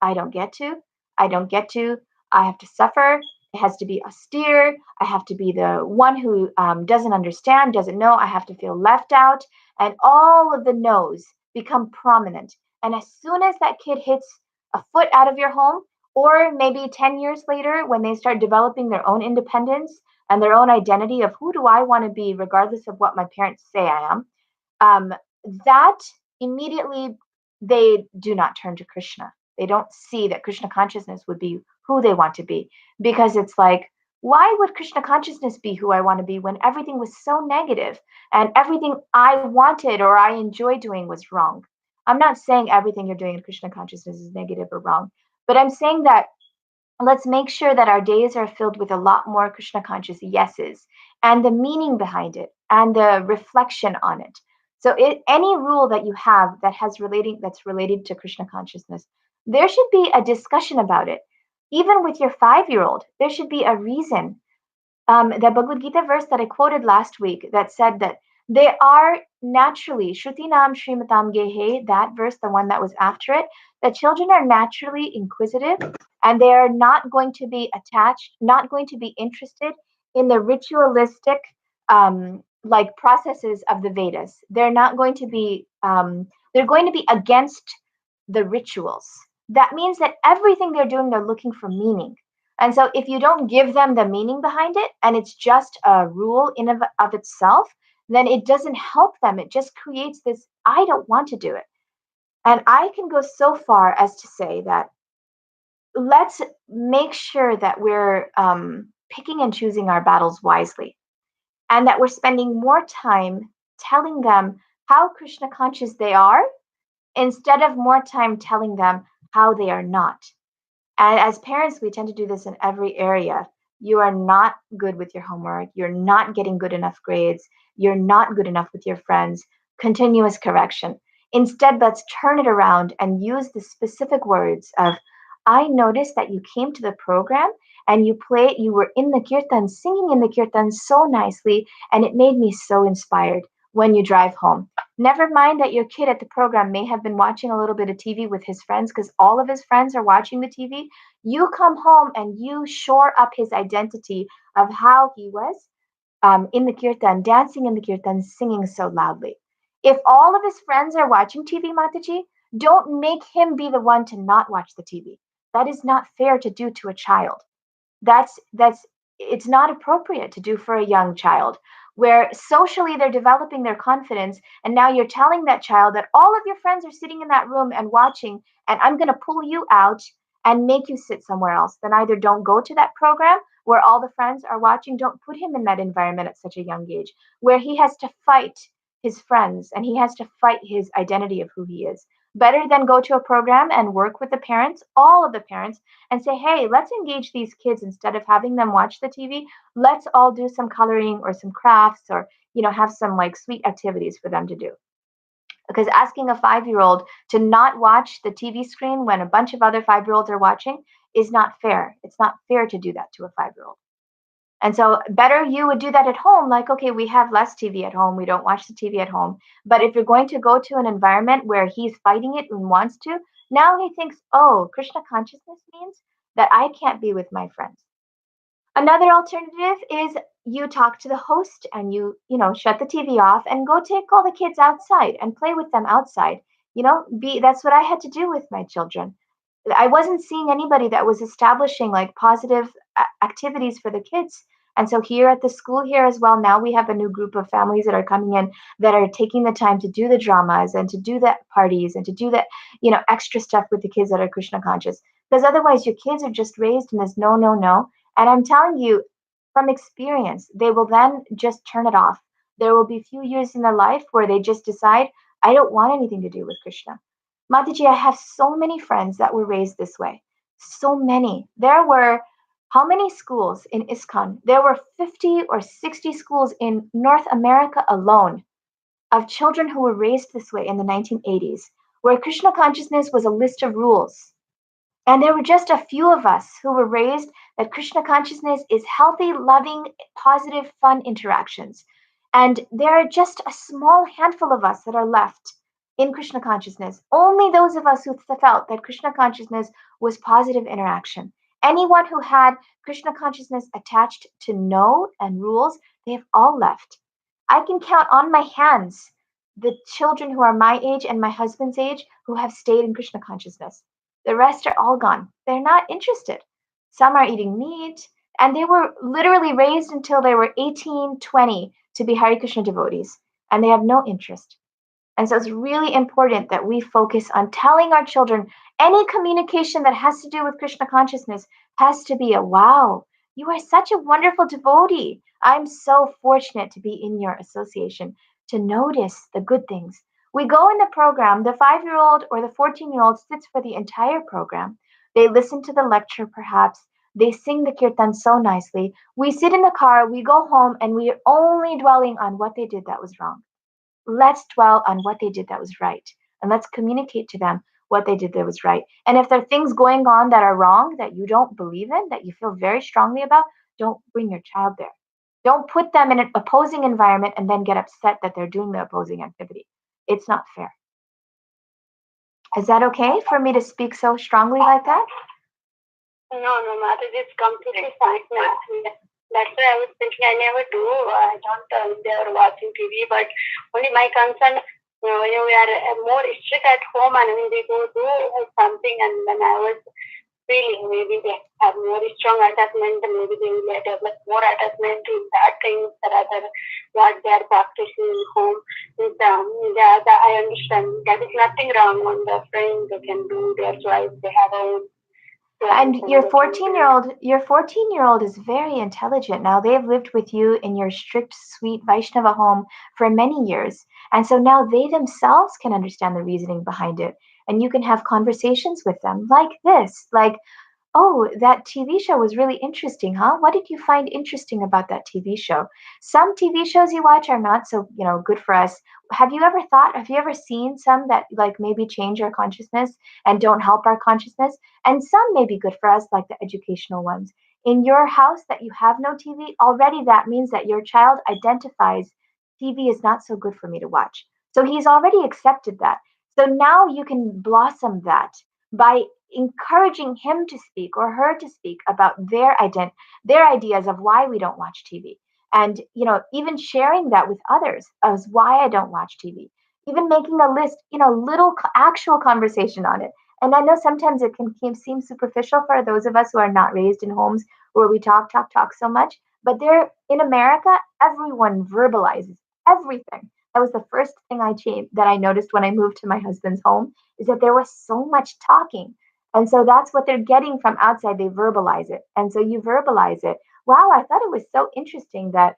I don't get to. I don't get to. I have to suffer. It has to be austere. I have to be the one who doesn't understand, doesn't know. I have to feel left out. And all of the no's become prominent. And as soon as that kid hits a foot out of your home, or maybe 10 years later, when they start developing their own independence and their own identity of who do I want to be, regardless of what my parents say I am, that immediately they do not turn to Krishna. They don't see that Krishna consciousness would be who they want to be because it's like, why would Krishna consciousness be who I want to be when everything was so negative and everything I wanted or I enjoy doing was wrong? I'm not saying everything you're doing in Krishna consciousness is negative or wrong, but I'm saying that let's make sure that our days are filled with a lot more Krishna conscious yeses and the meaning behind it and the reflection on it. So any rule that you have that's related to Krishna consciousness, there should be a discussion about it. Even with your 5-year-old, there should be a reason. The Bhagavad Gita verse that I quoted last week that said that they are naturally, Shrutinam Srimatam Gehe, that verse, the one that was after it, that children are naturally inquisitive and they are not going to be attached, not going to be interested in the ritualistic like processes of the Vedas. They're not going to be, they're going to be against the rituals. That means that everything they're doing, they're looking for meaning. And so if you don't give them the meaning behind it and it's just a rule in of itself, then it doesn't help them. It just creates this, I don't want to do it. And I can go so far as to say that let's make sure that we're picking and choosing our battles wisely and that we're spending more time telling them how Krishna conscious they are instead of more time telling them how they are not. And as parents, we tend to do this in every area. You are not good with your homework. You're not getting good enough grades. You're not good enough with your friends. Continuous correction. Instead, let's turn it around and use the specific words of, I noticed that you came to the program and you were in the kirtan, singing in the kirtan so nicely, and it made me so inspired when you drive home. Never mind that your kid at the program may have been watching a little bit of TV with his friends because all of his friends are watching the TV. You come home and you shore up his identity of how he was in the kirtan, dancing in the kirtan, singing so loudly. If all of his friends are watching TV, Mataji, don't make him be the one to not watch the TV. That is not fair to do to a child. That's it's not appropriate to do for a young child where socially they're developing their confidence, and now you're telling that child that all of your friends are sitting in that room and watching, and I'm going to pull you out and make you sit somewhere else. Then either don't go to that program where all the friends are watching, don't put him in that environment at such a young age where he has to fight his friends and he has to fight his identity of who he is. Better than go to a program and work with the parents, all of the parents, and say, hey, let's engage these kids instead of having them watch the TV. Let's all do some coloring or some crafts or, have some like sweet activities for them to do. Because asking a 5-year-old to not watch the TV screen when a bunch of other 5-year-olds are watching is not fair. It's not fair to do that to a 5-year-old. And so better you would do that at home, like, okay, we have less TV at home. We don't watch the TV at home. But if you're going to go to an environment where he's fighting it and wants to, now he thinks, oh, Krishna consciousness means that I can't be with my friends. Another alternative is you talk to the host and shut the TV off and go take all the kids outside and play with them outside. That's what I had to do with my children. I wasn't seeing anybody that was establishing like positive activities for the kids. And so here at the school here as well, now we have a new group of families that are coming in that are taking the time to do the dramas and to do the parties and to do that, extra stuff with the kids that are Krishna conscious. Because otherwise your kids are just raised in this no, no, no. And I'm telling you from experience, they will then just turn it off. There will be few years in their life where they just decide, I don't want anything to do with Krishna. Mataji, I have so many friends that were raised this way. So many. There were how many schools in ISKCON? There were 50 or 60 schools in North America alone of children who were raised this way in the 1980s, where Krishna consciousness was a list of rules. And there were just a few of us who were raised that Krishna consciousness is healthy, loving, positive, fun interactions. And there are just a small handful of us that are left in Krishna consciousness. Only those of us who felt that Krishna consciousness was positive interaction. Anyone who had Krishna consciousness attached to no and rules, they have all left. I can count on my hands the children who are my age and my husband's age who have stayed in Krishna consciousness. The rest are all gone. They're not interested. Some are eating meat, and they were literally raised until they were 18, 20 to be Hare Krishna devotees, and they have no interest. And so it's really important that we focus on telling our children any communication that has to do with Krishna consciousness has to be a wow, you are such a wonderful devotee. I'm so fortunate to be in your association, to notice the good things. We go in the program, the 5-year-old or the 14-year-old sits for the entire program. They listen to the lecture, perhaps. They sing the kirtan so nicely. We sit in the car, we go home, and we are only dwelling on what they did that was wrong. Let's dwell on what they did that was right. And let's communicate to them what they did that was right. And if there are things going on that are wrong that you don't believe in, that you feel very strongly about, don't bring your child there. Don't put them in an opposing environment and then get upset that they're doing the opposing activity. It's not fair. Is that okay for me to speak so strongly like that? No, Mata, it's completely fine. That's why I was thinking I never do. I don't they are watching TV, but only my concern, we are more strict at home, and when they go do something, and then I was feeling maybe they have more strong attachment, and maybe they will develop more attachment to that things rather what they are practicing in home. I understand that is nothing wrong on the friends. They can do their choice. They have a own. And your 14-year-old is very intelligent. Now they've lived with you in your strict, sweet Vaishnava home for many years. And so now they themselves can understand the reasoning behind it. And you can have conversations with them like this, like, oh, that TV show was really interesting, huh? What did you find interesting about that TV show? Some TV shows you watch are not so, good for us. Have you ever seen some that like maybe change our consciousness and don't help our consciousness? And some may be good for us, like the educational ones. in your house that you have no TV, already that means that your child identifies TV is not so good for me to watch. So he's already accepted that. So now you can blossom that by encouraging him to speak or her to speak about their ideas of why we don't watch TV. And even sharing that with others as why I don't watch TV. Even making a list, little actual conversation on it. And I know sometimes it can seem superficial for those of us who are not raised in homes where we talk so much. But there in America, everyone verbalizes everything. That was the first thing I changed that I noticed when I moved to my husband's home is that there was so much talking. And so that's what they're getting from outside. They verbalize it. And so you verbalize it. Wow, I thought it was so interesting that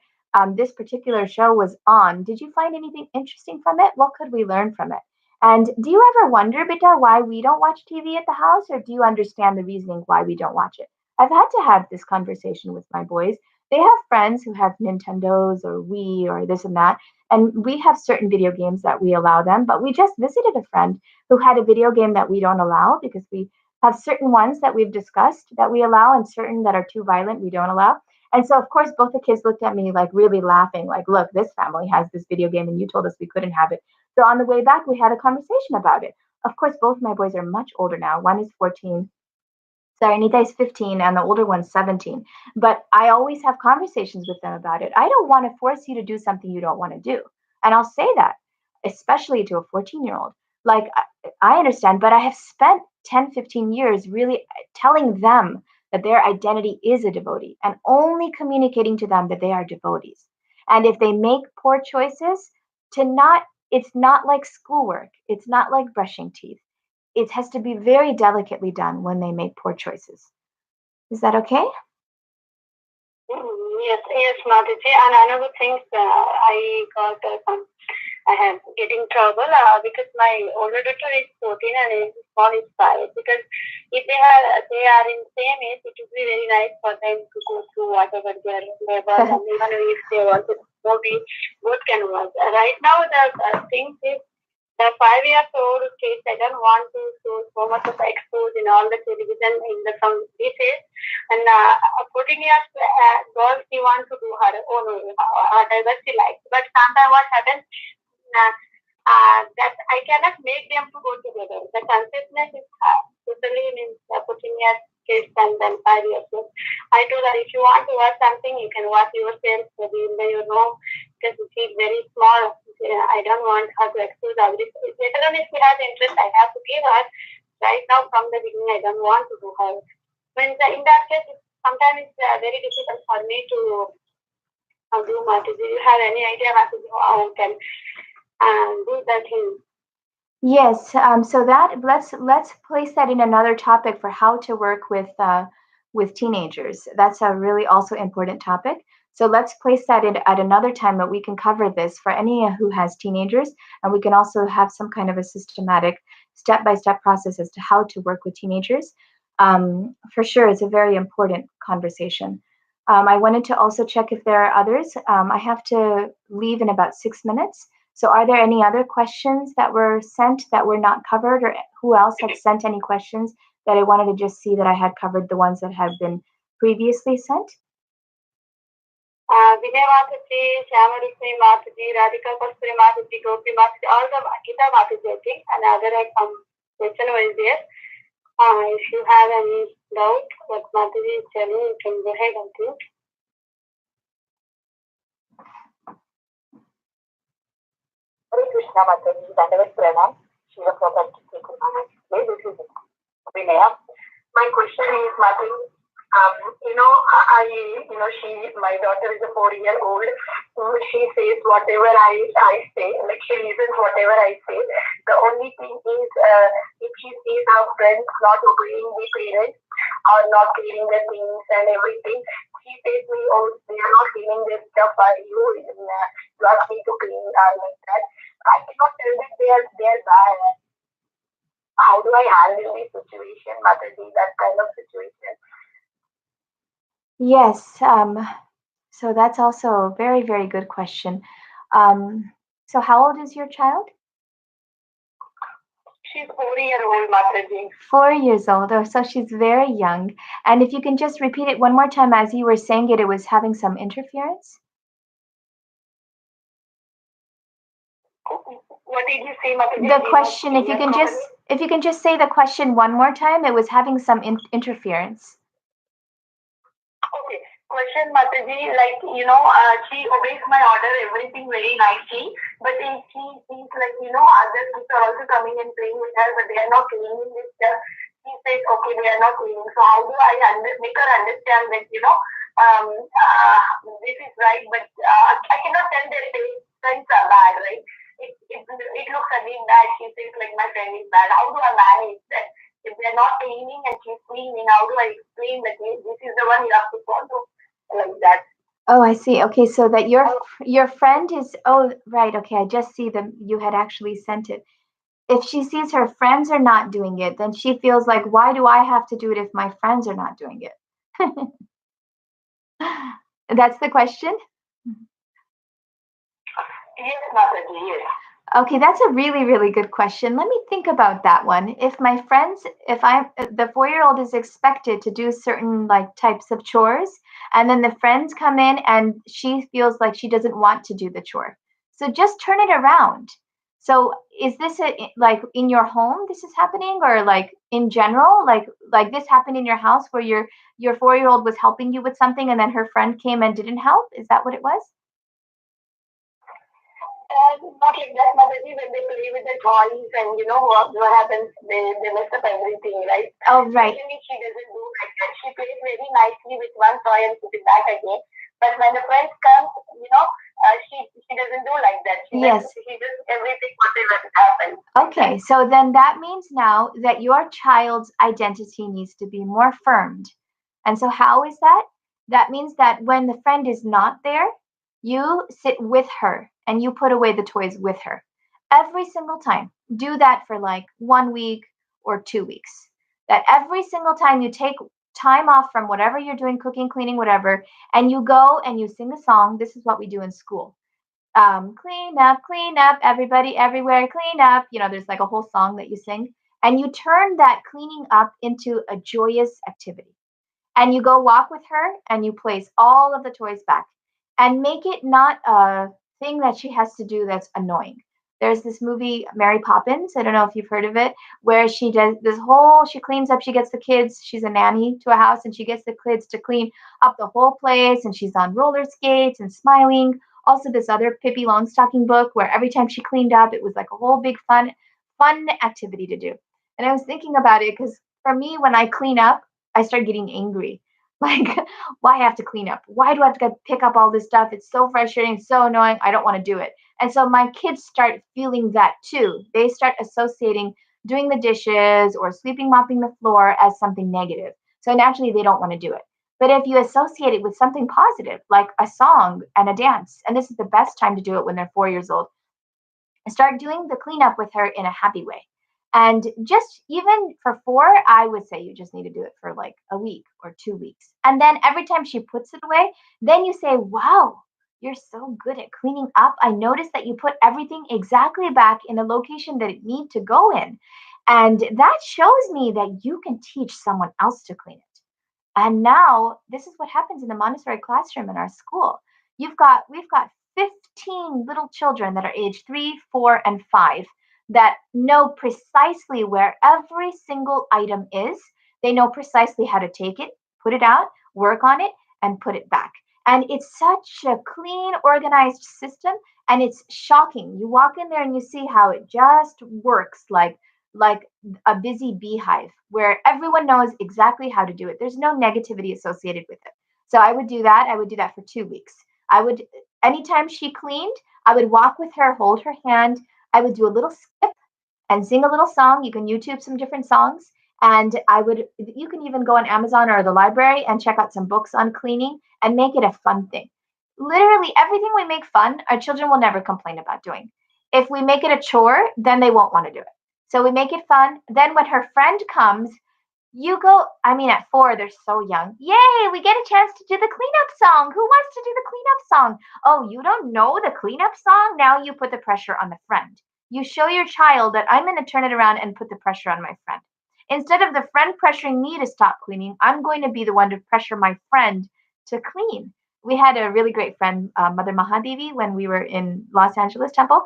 this particular show was on. Did you find anything interesting from it? What could we learn from it? And do you ever wonder, Bita, why we don't watch TV at the house, or do you understand the reasoning why we don't watch it? I've had to have this conversation with my boys. They have friends who have Nintendos or Wii or this and that, and we have certain video games that we allow them. But we just visited a friend who had a video game that we don't allow because we have certain ones that we've discussed that we allow and certain that are too violent we don't allow. And so, of course, both the kids looked at me like really laughing, like, look, this family has this video game and you told us we couldn't have it. So on the way back, we had a conversation about it. Of course, both my boys are much older now. One is 14. Sorry, Nita is 15 and the older one's 17. But I always have conversations with them about it. I don't want to force you to do something you don't want to do. And I'll say that, especially to a 14-year-old. Like, I understand, but I have spent 10, 15 years really telling them that their identity is a devotee and only communicating to them that they are devotees. And if they make poor choices, it's not like schoolwork, it's not like brushing teeth. It has to be very delicately done when they make poor choices. Is that okay? Yes, yes, Madhuji. And another thing, I got I have get in trouble because my older daughter is 14 and his small is 5. Because if they are in same age, it would be very nice for them to go through whatever their level, and even if they want to movie, both can watch. Right now, the thing is the 5 years old kids, I don't want to show so much of expose in all the television in the some places. And 14 years girl, she wants to do her own whatever she likes. But sometimes what happens that I cannot make them to go together. The consciousness is totally in 14 years kids and then 5 years old. I told her if you want to watch something, you can watch yourself. Maybe because she's very small. I don't want her to expose everything. Later on, if she has interest, I have to give her. Right now, from the beginning, I don't want to do her. When in that case, sometimes it's very difficult for me to do much. Do you have any idea how I can do that thing? Yes. So that let's place that in another topic for how to work with teenagers. That's a really also important topic. So let's place that in at another time that we can cover this for any who has teenagers, and we can also have some kind of a systematic step-by-step process as to how to work with teenagers. For sure, it's a very important conversation. I wanted to also check if there are others. I have to leave in about 6 minutes. So are there any other questions that were sent that were not covered, or who else had sent any questions that I wanted to just see that I had covered the ones that have been previously sent? Vinay Mataji, Shyamalakshmi Mataji, Radhika Kasturi Mataji, Gopi Mataji, all the Gita Mataji, I think, and other question was there. If you have any doubt what Mataji is telling, you can go ahead and think. Hare Krishna Mataji, Dandavat Pranam, Shiva Prabhupada, this is Vinaya. My question is, Mataji, my daughter is a 4-year-old. She says whatever I say, like she listens whatever I say. The only thing is, if she sees her friends not obeying the parents or not cleaning the things and everything, she says me, oh, they are not cleaning their stuff. You ask me to clean like that. I cannot tell that they are bad. How do I handle this situation, Mataji, that kind of situation? Yes. So that's also a very, very good question. So how old is your child? She's 4 year old, Mataji. 4 years old. Oh, so she's very young. And if you can just repeat it one more time as you were saying it, it was having some interference. What did you say, Mataji? The question, if you can just say the question one more time, it was having some interference. Okay. Question, Mataji, like, she obeys my order, everything very nicely, but if she sees, like, other kids are also coming and playing with her, but they are not cleaning this stuff, she says, okay, they are not cleaning. So how do I make her understand that, this is right, but I cannot tell their friends are bad, right? It looks again bad. She says, like, my friend is bad. How do I manage that? If they're not cleaning and she's cleaning, how do I explain that this is the one you have to follow? Like that. Oh, I see. Okay, so that your friend is, oh, right. Okay, I just see them. You had actually sent it. If she sees her friends are not doing it, then she feels like, why do I have to do it if my friends are not doing it? That's the question? Yes, Mataji, yes. Okay, that's a really, really good question. Let me think about that one. If the 4 year old is expected to do certain like types of chores, and then the friends come in and she feels like she doesn't want to do the chore. So just turn it around. So is this like in your home this is happening, or like in general, like this happened in your house where your 4 year old was helping you with something and then her friend came and didn't help? Is that what it was? Not like that, Mataji, when they play with the toys and what happens, they mess up everything, right? Oh, right. Usually she doesn't do like that. She plays very nicely with one toy and put it back again. But when the friends come, she doesn't do like that. Yes. She does everything whatever happens. Okay, so then that means now that your child's identity needs to be more firmed. And so, how is that? That means that when the friend is not there, you sit with her and you put away the toys with her every single time. Do that for like 1 week or 2 weeks. That every single time you take time off from whatever you're doing, cooking, cleaning, whatever, and you go and you sing a song. This is what we do in school. Clean up, everybody, everywhere, clean up. There's like a whole song that you sing, and you turn that cleaning up into a joyous activity. And you go walk with her and you place all of the toys back and make it not a thing that she has to do that's annoying. There's this movie, Mary Poppins. I don't know if you've heard of it, where she does she cleans up, she gets the kids, she's a nanny to a house, and she gets the kids to clean up the whole place, and she's on roller skates and smiling. Also, this other Pippi Longstocking book where every time she cleaned up, it was like a whole big fun activity to do. And I was thinking about it because for me, when I clean up, I start getting angry. Like, why have to clean up? Why do I have to pick up all this stuff? It's so frustrating, so annoying. I don't want to do it. And so my kids start feeling that too. They start associating doing the dishes or sweeping, mopping the floor as something negative. So naturally, they don't want to do it. But if you associate it with something positive, like a song and a dance, and this is the best time to do it when they're 4 years old, start doing the cleanup with her in a happy way. And just even for four, I would say you just need to do it for like a week or 2 weeks. And then every time she puts it away, then you say, wow, you're so good at cleaning up. I noticed that you put everything exactly back in the location that it need to go in. And that shows me that you can teach someone else to clean it. And now this is what happens in the Montessori classroom in our school. We've got 15 little children that are age 3, 4, and 5 that know precisely where every single item is. They know precisely how to take it, put it out, work on it, and put it back. And it's such a clean, organized system. And it's shocking. You walk in there and you see how it just works like a busy beehive where everyone knows exactly how to do it. There's no negativity associated with it. So I would do that. I would do that for 2 weeks. I would, anytime she cleaned, I would walk with her, hold her hand. I would do a little skip and sing a little song. You can YouTube some different songs. And you can even go on Amazon or the library and check out some books on cleaning and make it a fun thing. Literally everything we make fun, our children will never complain about doing. If we make it a chore, then they won't want to do it. So we make it fun. Then when her friend comes, you go, I mean, at 4, they're so young. Yay, we get a chance to do the cleanup song. Who wants to do the cleanup song? Oh, you don't know the cleanup song? Now you put the pressure on the friend. You show your child that I'm going to turn it around and put the pressure on my friend. Instead of the friend pressuring me to stop cleaning, I'm going to be the one to pressure my friend to clean. We had a really great friend, Mother Mahadevi, when we were in Los Angeles Temple,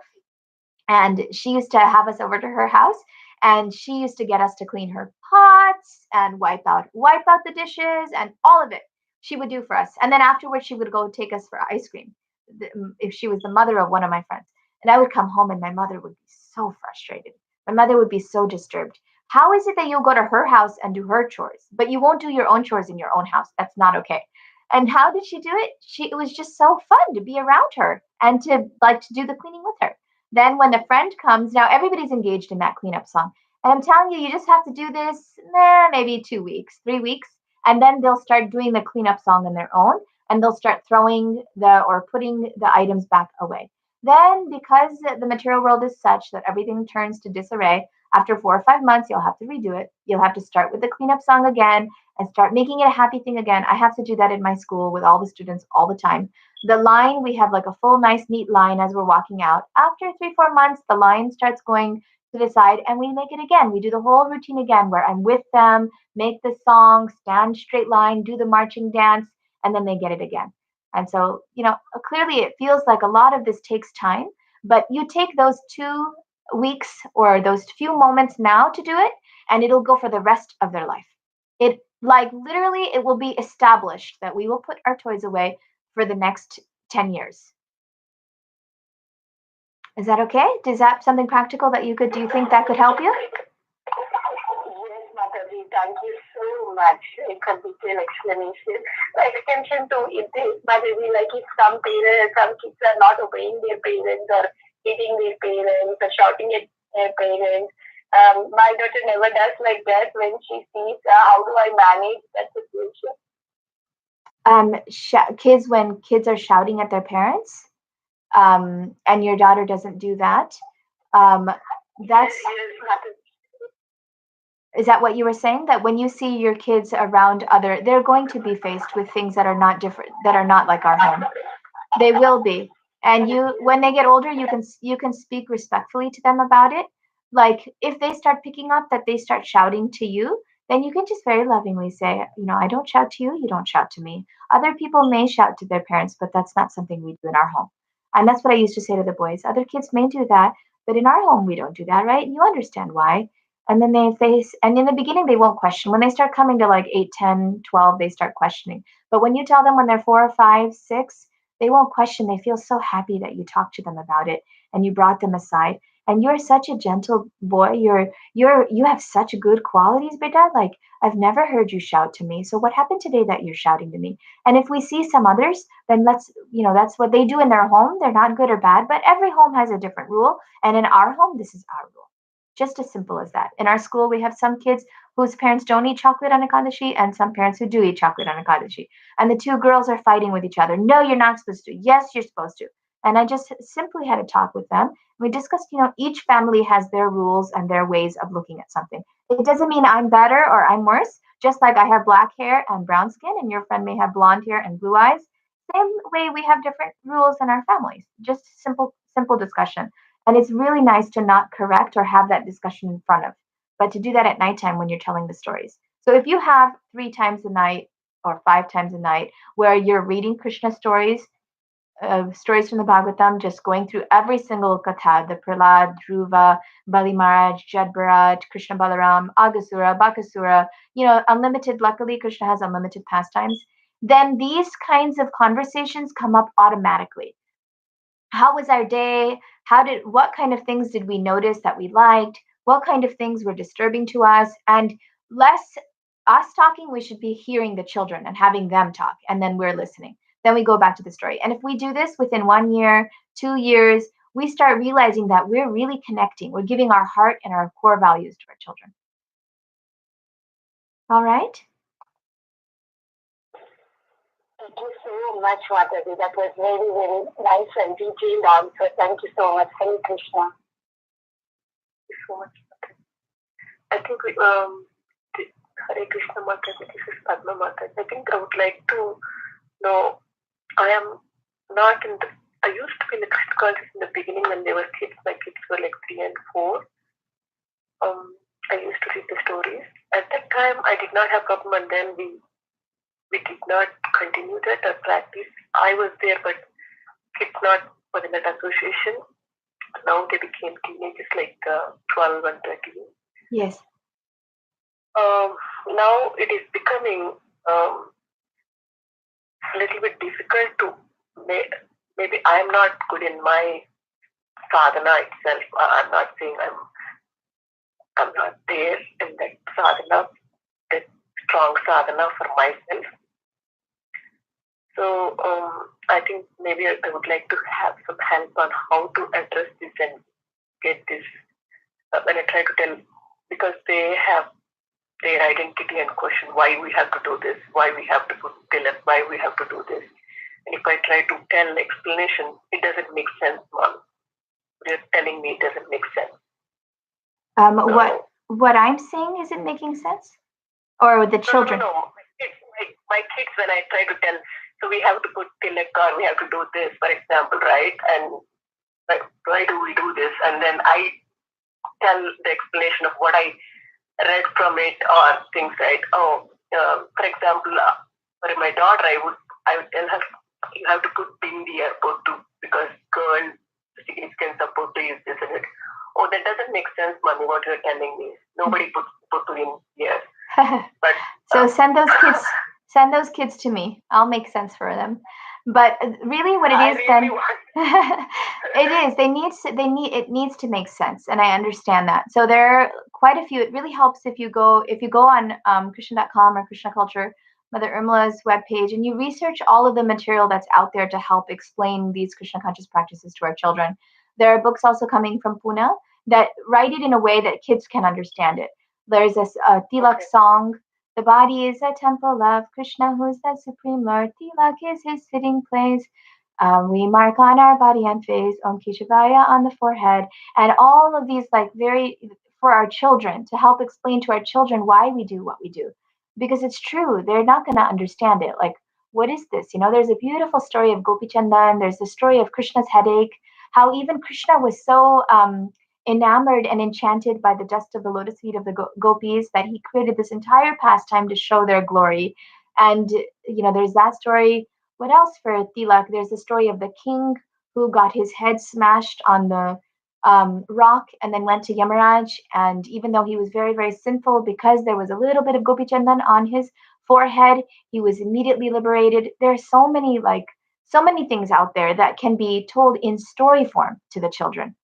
and she used to have us over to her house, and she used to get us to clean her pots and wipe out the dishes and all of it she would do for us. And then afterwards she would go take us for ice cream, if she was the mother of one of my friends. And I would come home and my mother would be so frustrated. My mother would be so disturbed. How is it that you'll go to her house and do her chores, but you won't do your own chores in your own house? That's not okay. And how did she do it? It was just so fun to be around her and to like to do the cleaning with her. Then when the friend comes, now everybody's engaged in that cleanup song. And I'm telling you, you just have to do this, maybe 2 weeks, 3 weeks, and then they'll start doing the cleanup song on their own, and they'll start throwing the or putting the items back away. Then, because the material world is such that everything turns to disarray, after 4 or 5 months, you'll have to redo it. You'll have to start with the cleanup song again and start making it a happy thing again. I have to do that in my school with all the students all the time. The line, we have like a full, nice, neat line as we're walking out. After 3, 4 months, the line starts going to the side and we make it again. We do the whole routine again where I'm with them, make the song, stand straight line, do the marching dance, and then they get it again. And so, clearly it feels like a lot of this takes time, but you take those 2 weeks or those few moments now to do it, and it'll go for the rest of their life. It like literally, it will be established that we will put our toys away for the next 10 years. Is that okay? Is that something practical that do you think that could help you? Yes, Mataji, thank you so much. It's a detailed explanation. The extension to it is, Mataji, like if some kids are not obeying their parents or hitting their parents or shouting at their parents. My daughter never does like that when she sees how do I manage that situation. Kids, when kids are shouting at their parents, and your daughter doesn't do that, um, that's Yes, is that what you were saying? That when you see your kids around they're going to be faced with things that are not different, that are not like our home. They will be. And when they get older, you can speak respectfully to them about it. Like if they start picking up that they start shouting to you, then you can just very lovingly say, I don't shout to you, you don't shout to me. Other people may shout to their parents, but that's not something we do in our home. And that's what I used to say to the boys. Other kids may do that, but in our home we don't do that, right? And you understand why. And then and in the beginning they won't question. When they start coming to like 8, 10, 12, they start questioning. But when you tell them when they're 4 or 5, 6, they won't question. They feel so happy that you talked to them about it and you brought them aside. And you're such a gentle boy. You have such good qualities, beta. Like I've never heard you shout to me. So what happened today that you're shouting to me? And if we see some others, then that's what they do in their home. They're not good or bad, but every home has a different rule. And in our home, this is our rule. Just as simple as that. In our school, we have some kids whose parents don't eat chocolate on Ekadashi and some parents who do eat chocolate on Ekadashi. And the two girls are fighting with each other. No, you're not supposed to. Yes, you're supposed to. And I just simply had a talk with them. We discussed, each family has their rules and their ways of looking at something. It doesn't mean I'm better or I'm worse. Just like I have black hair and brown skin, and your friend may have blonde hair and blue eyes. Same way we have different rules in our families. Just simple discussion. And it's really nice to not correct or have that discussion in front of, but to do that at nighttime when you're telling the stories. So if you have 3 times a night or 5 times a night where you're reading Krishna stories, stories from the Bhagavatam, just going through every single katha, the Prahlad, Dhruva, Bali Maharaj, Jad Bharat, Krishna Balaram, Agasura, Bakasura, unlimited, luckily Krishna has unlimited pastimes, then these kinds of conversations come up automatically. How was our day? What kind of things did we notice that we liked? What kind of things were disturbing to us? And less us talking, we should be hearing the children and having them talk, and then we're listening. Then we go back to the story. And if we do this within 1 year, 2 years, we start realizing that we're really connecting. We're giving our heart and our core values to our children. All right? Thank you so much, Mataji. That was very, very nice and detailed answer. Thank you so much. Hare Krishna. Thank you so much. I think Hare Krishna Mataji, this is Padma Mataji. I think I would like to know, I am not in the I used to be in the Krishna conscious in the beginning when they were kids. My kids were like 3 and 4. I used to read the stories. At that time, I did not have problem, and then we did not continue that or practice. I was there, but kids not for the net association. Now they became teenagers, like 12 and 13. Yes. Now it is becoming a little bit difficult to. Maybe I'm not good in my sadhana itself. I'm not saying I'm not there in that sadhana, that strong sadhana for myself. So I think maybe I would like to have some help on how to address this and get this. When I try to tell, because they have their identity and question why we have to do this, why we have to put tilak, why we have to do this. And if I try to tell explanation, it doesn't make sense, Mom. You're telling me it doesn't make sense. What I'm saying isn't making sense? Or the children? No. My kids, when I try to tell, so we have to put tilak or we have to do this, for example, right? And why do we do this? And then I tell the explanation of what I read from it or things, right? For example, for my daughter, I would tell her, you have to put bindi or pottu because girl, the significance of pottu is this and it. Oh, that doesn't make sense, Mommy, what you're telling me. Nobody puts pottu in here. But so send those kids to me. I'll make sense for them. But really what it is then it is it needs to make sense, and I understand that. So there are quite a few. It really helps if you go on Krishna.com or Krishna Culture, Mother Urmila's webpage, and you research all of the material that's out there to help explain these Krishna conscious practices to our children. There are books also coming from Pune that write it in a way that kids can understand it. There's a Tilak song. The body is a temple of Krishna, who is the Supreme Lord. Tilak is his sitting place. We mark on our body and face Om Keshavaya on the forehead. And all of these, like, very for our children, to help explain to our children why we do what we do. Because it's true, they're not going to understand it. Like, what is this? There's a beautiful story of Gopi Chandan. There's the story of Krishna's headache, how even Krishna was so enamored and enchanted by the dust of the lotus feet of the gopis that he created this entire pastime to show their glory. And there's that story. What else for Tilak? There's the story of the king who got his head smashed on the rock and then went to Yamaraj, and even though he was very, very sinful, because there was a little bit of Gopi Chandan on his forehead, he was immediately liberated. There are so many things out there that can be told in story form to the children.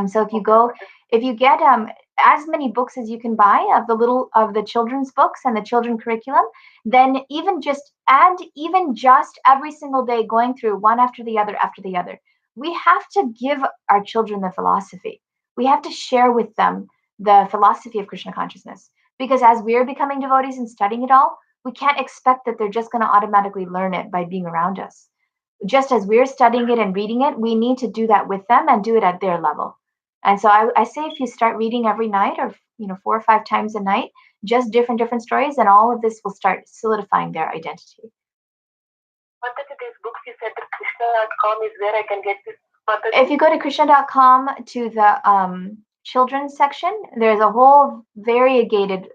So if you get as many books as you can buy of the children's books and the children curriculum, then even just every single day going through one after the other. We have to give our children the philosophy. We have to share with them the philosophy of Krishna consciousness, because as we're becoming devotees and studying it all, we can't expect that they're just going to automatically learn it by being around us. Just as we're studying it and reading it, we need to do that with them and do it at their level. And so I say, if you start reading every night, or 4 or 5 times a night, just different stories, and all of this will start solidifying their identity. What are these books you said that Krishna.com is where I can get this? If you go to Krishna.com to the children's section, there's a whole variegated,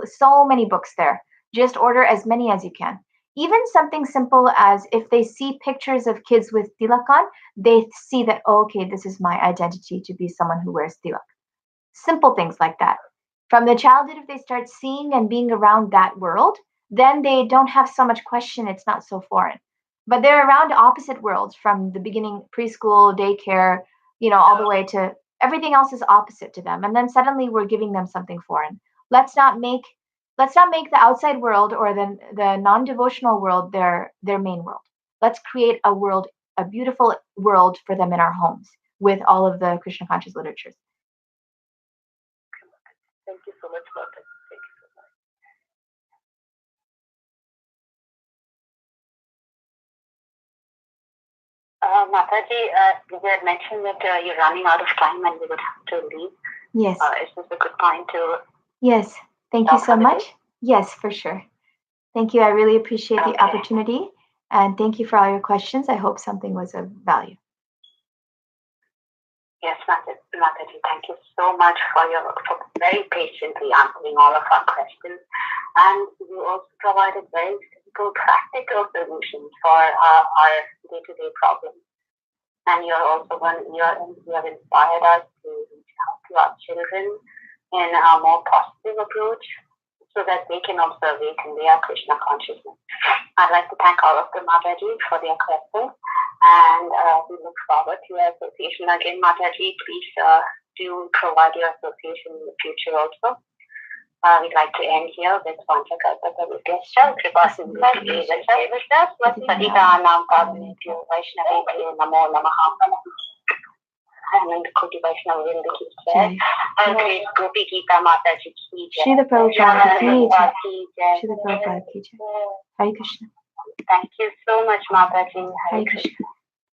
so many books there. Just order as many as you can. Even something simple as if they see pictures of kids with tilak on, they see that, okay, this is my identity to be someone who wears tilak. Simple things like that. From the childhood, if they start seeing and being around that world, then they don't have so much question. It's not so foreign. But they're around opposite worlds from the beginning, preschool, daycare, all the way to everything else is opposite to them. And then suddenly we're giving them something foreign. Let's not make the outside world or the non-devotional world their main world. Let's create a beautiful world for them in our homes with all of the Krishna conscious literatures. Thank you so much, Mata. Thank you so much. Mataji, you had mentioned that you're running out of time and we would have to leave. Yes. Is this a good time to? Yes. Thank you so much. Yes, for sure. Thank you. I really appreciate the opportunity. And thank you for all your questions. I hope something was of value. Yes, Mataji, thank you so much for very patiently answering all of our questions. And you also provided very simple, practical solutions for our day-to-day problems. And you have inspired us to reach out to our children in a more positive approach so that they can also awaken their Krishna consciousness. I'd like to thank all of the Mataji for their questions. And we look forward to your association again, Mataji. Please do provide your association in the future also. We'd like to end here with Vanchakalpata Vidyascha, Kripasindhu Vishwas, Vasadikanam Padmebhyo Vaishnaveभ्यो Namo Namaha. Anand Koti Vaishnava Vrinda ki jai. Grace Gopi Geeta Mataji ki jai. Srila Prabhupada ki jai. Srila Prabhupada ki jai. Hare Krishna. Thank you so much, Mataji. Hare Krishna.